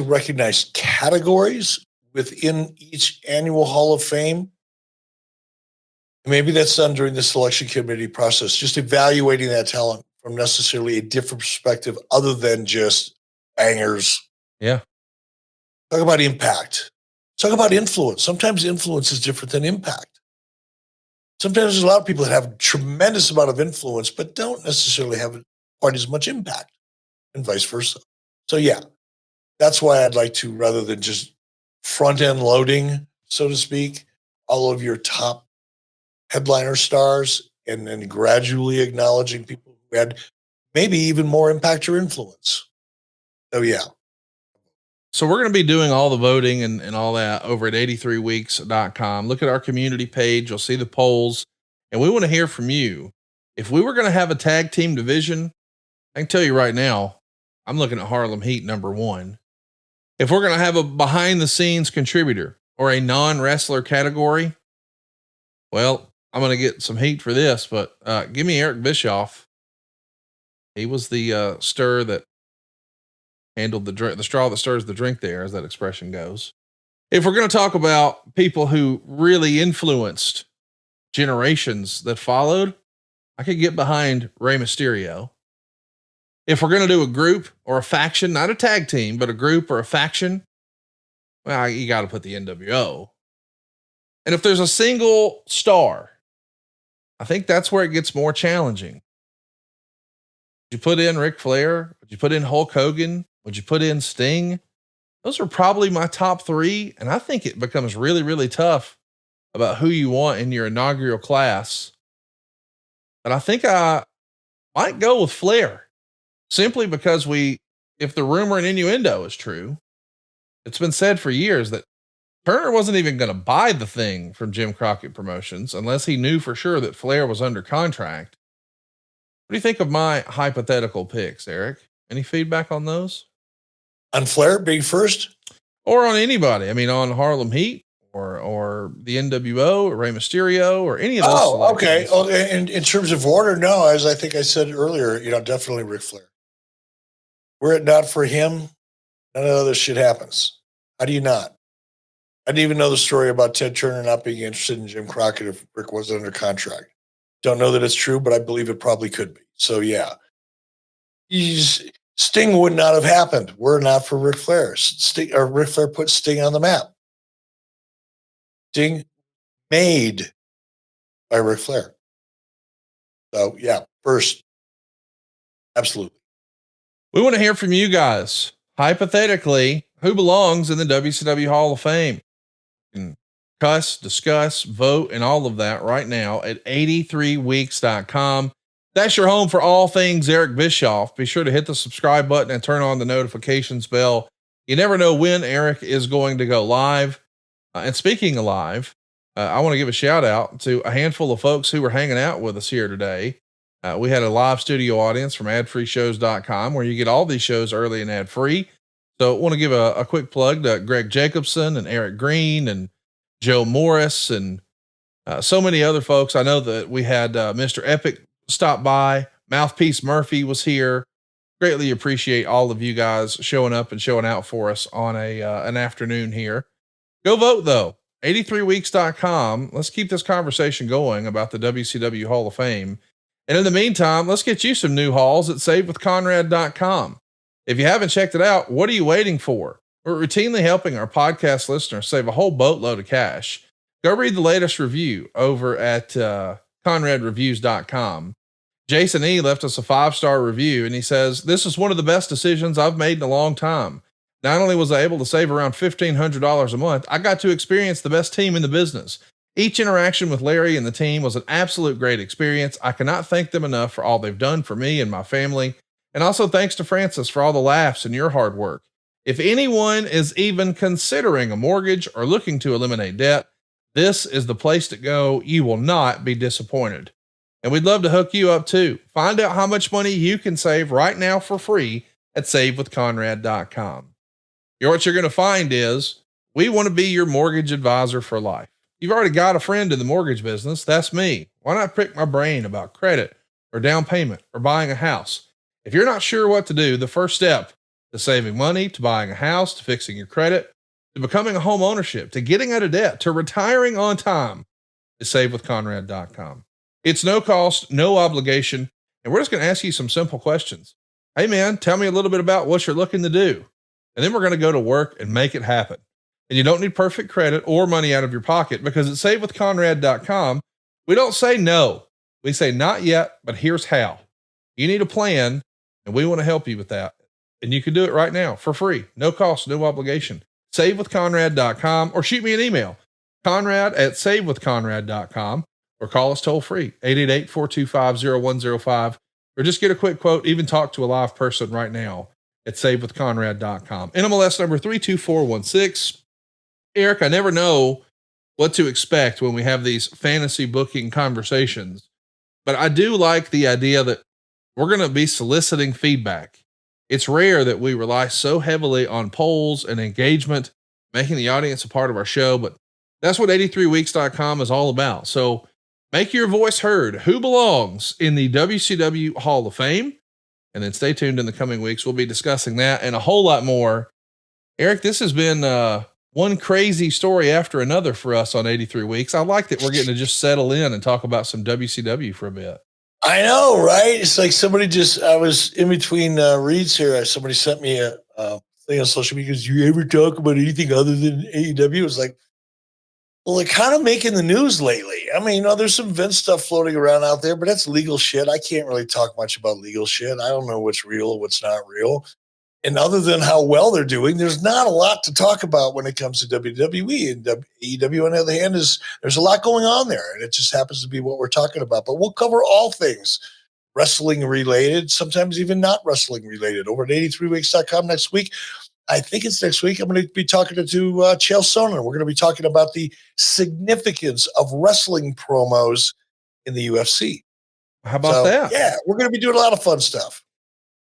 recognize categories within each annual Hall of Fame. Maybe that's done during the selection committee process, just evaluating that talent from necessarily a different perspective other than just bangers. Yeah. Talk about impact. Talk about influence. Sometimes influence is different than impact. Sometimes there's a lot of people that have a tremendous amount of influence, but don't necessarily have quite as much impact, and vice versa. So yeah, that's why I'd like to, rather than just front end loading, so to speak, all of your top headliner stars and then gradually acknowledging people who had maybe even more impact or influence. So yeah. So we're going to be doing all the voting and all that over at 83weeks.com. Look at our community page. You'll see the polls, and we want to hear from you. If we were going to have a tag team division, I can tell you right now, I'm looking at Harlem Heat number 1. If we're going to have a behind the scenes contributor or a non-wrestler category, well, I'm going to get some heat for this, but give me Eric Bischoff. He was the stir that handled the straw that stirs the drink there, as that expression goes. If we're going to talk about people who really influenced generations that followed, I could get behind Rey Mysterio. If we're going to do a group or a faction, not a tag team, but a group or a faction, well, you got to put the NWO. And if there's a single star, I think that's where it gets more challenging. Would you put in Ric Flair? Would you put in Hulk Hogan? Would you put in Sting? Those are probably my top 3. And I think it becomes really, really tough about who you want in your inaugural class. But I think I might go with Flair simply because if the rumor and innuendo is true, it's been said for years that Turner wasn't even going to buy the thing from Jim Crockett Promotions unless he knew for sure that Flair was under contract. What do you think of my hypothetical picks, Eric? Any feedback on those? On Flair being first? Or on anybody. I mean, on Harlem Heat or the NWO or Rey Mysterio or any of those. Oh, okay. In terms of order, no, as I think I said earlier, definitely Ric Flair. Were it not for him, none of this shit happens. How do you not? I didn't even know the story about Ted Turner not being interested in Jim Crockett if Rick wasn't under contract. Don't know that it's true, but I believe it probably could be. So yeah. Sting would not have happened were it not for Ric Flair. Ric Flair put Sting on the map. Sting made by Ric Flair. So yeah, first. Absolutely. We want to hear from you guys. Hypothetically, who belongs in the WCW Hall of Fame? You can cuss, discuss, vote, and all of that right now at 83weeks.com. That's your home for all things Eric Bischoff. Be sure to hit the subscribe button and turn on the notifications bell. You never know when Eric is going to go live. And speaking of live, I want to give a shout out to a handful of folks who were hanging out with us here today. We had a live studio audience from adfreeshows.com where you get all these shows early and ad free. So I want to give a quick plug to Greg Jacobson and Eric Green and Joe Morris and so many other folks. I know that we had Mr. Epic stop by. Mouthpiece Murphy was here. Greatly appreciate all of you guys showing up and showing out for us on an afternoon here. Go vote though. 83weeks.com. Let's keep this conversation going about the WCW Hall of Fame. And in the meantime, let's get you some new halls at savewithconrad.com. If you haven't checked it out, what are you waiting for? We're routinely helping our podcast listeners save a whole boatload of cash. Go read the latest review over at conradreviews.com. Jason E left us a 5-star review and he says, "This is one of the best decisions I've made in a long time. Not only was I able to save around $1,500 a month, I got to experience the best team in the business. Each interaction with Larry and the team was an absolute great experience. I cannot thank them enough for all they've done for me and my family. And also thanks to Francis for all the laughs and your hard work. If anyone is even considering a mortgage or looking to eliminate debt, this is the place to go. You will not be disappointed. And we'd love to hook you up too. Find out how much money you can save right now for free at savewithconrad.com. What you're going to find is we want to be your mortgage advisor for life. You've already got a friend in the mortgage business. That's me. Why not pick my brain about credit or down payment or buying a house? If you're not sure what to do, the first step to saving money, to buying a house, to fixing your credit, to becoming a home ownership, to getting out of debt, to retiring on time is savewithconrad.com. It's no cost, no obligation. And we're just going to ask you some simple questions. Hey man, tell me a little bit about what you're looking to do. And then we're going to go to work and make it happen. And you don't need perfect credit or money out of your pocket because at savewithconrad.com, we don't say no. We say not yet, but here's how. You need a plan and we want to help you with that. And you can do it right now for free. No cost, no obligation. Savewithconrad.com or shoot me an email, Conrad@savewithconrad.com, or call us toll free, 888-425-0105, or just get a quick quote, even talk to a live person right now at savewithconrad.com. NMLS number 32416. Eric, I never know what to expect when we have these fantasy booking conversations, but I do like the idea that we're going to be soliciting feedback. It's rare that we rely so heavily on polls and engagement, making the audience a part of our show, but that's what 83weeks.com is all about. So make your voice heard. Who belongs in the WCW Hall of Fame? And then stay tuned in the coming weeks. We'll be discussing that and a whole lot more. Eric, this has been one crazy story after another for us on 83 Weeks. I like that we're getting to just settle in and talk about some WCW for a bit. I know, right? It's like I was in between reads here. Somebody sent me a thing on social media. Do you ever talk about anything other than AEW? It was like, well, they're kind of making the news lately. I mean, there's some Vince stuff floating around out there, but that's legal shit. I can't really talk much about legal shit. I don't know what's real or what's not real. And other than how well they're doing, there's not a lot to talk about when it comes to WWE. And AEW, on the other hand, there's a lot going on there. And it just happens to be what we're talking about. But we'll cover all things wrestling related, sometimes even not wrestling related, over at 83weeks.com next week. I think it's next week. I'm going to be talking to Chael Sonnen. We're going to be talking about the significance of wrestling promos in the UFC. How about that? Yeah, we're going to be doing a lot of fun stuff.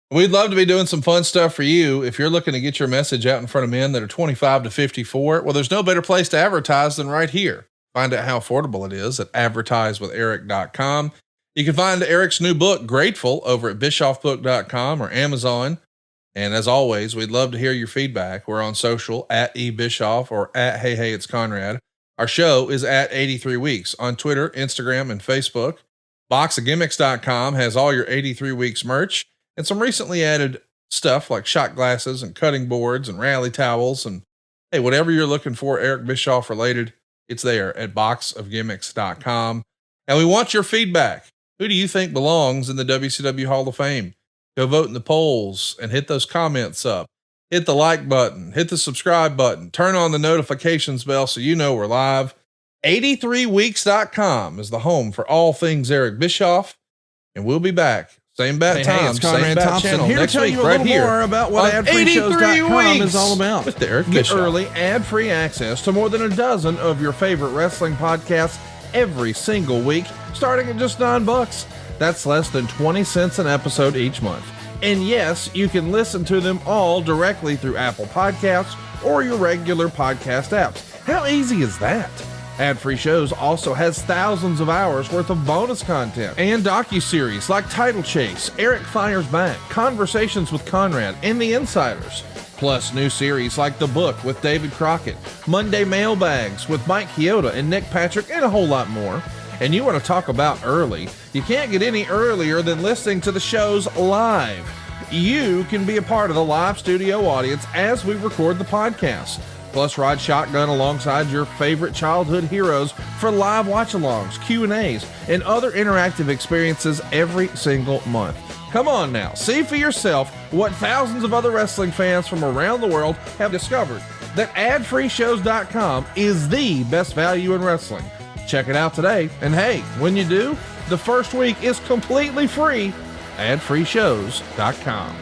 We'd love to be doing some fun stuff for you. If you're looking to get your message out in front of men that are 25 to 54, well, there's no better place to advertise than right here. Find out how affordable it is at advertisewitheric.com. You can find Eric's new book, Grateful, over at bischoffbook.com or Amazon. And as always, we'd love to hear your feedback. We're on social at eBischoff or at Hey, it's Conrad. Our show is at 83 Weeks on Twitter, Instagram, and Facebook. Boxofgimmicks.com has all your 83 Weeks merch and some recently added stuff like shot glasses and cutting boards and rally towels. And hey, whatever you're looking for, Eric Bischoff related, it's there at boxofgimmicks.com. And we want your feedback. Who do you think belongs in the WCW Hall of Fame? Go vote in the polls and hit those comments up. Hit the like button, hit the subscribe button, turn on the notifications bell so you know we're live. 83weeks.com is the home for all things Eric Bischoff, and we'll be back. Same bat time, same bat channel here next to tell week you a right little here more about what on adfreeshows.com is all about. with Eric Get Bischoff. early ad-free access to more than a dozen of your favorite wrestling podcasts every single week, starting at just $9. That's less than 20 cents an episode each month. And yes, you can listen to them all directly through Apple Podcasts or your regular podcast apps. How easy is that? Ad-free shows also has thousands of hours worth of bonus content and docuseries like Title Chase, Eric Fires Back, Conversations with Conrad, and The Insiders. Plus new series like The Book with David Crockett, Monday Mailbags with Mike Chioda and Nick Patrick, and a whole lot more. And you want to talk about early? You can't get any earlier than listening to the shows live. You can be a part of the live studio audience as we record the podcast. Plus, ride shotgun alongside your favorite childhood heroes for live watch-alongs, Q&As, and other interactive experiences every single month. Come on now, see for yourself what thousands of other wrestling fans from around the world have discovered, that adfreeshows.com is the best value in wrestling. Check it out today, and hey, when you do, the first week is completely free. adfreeshows.com.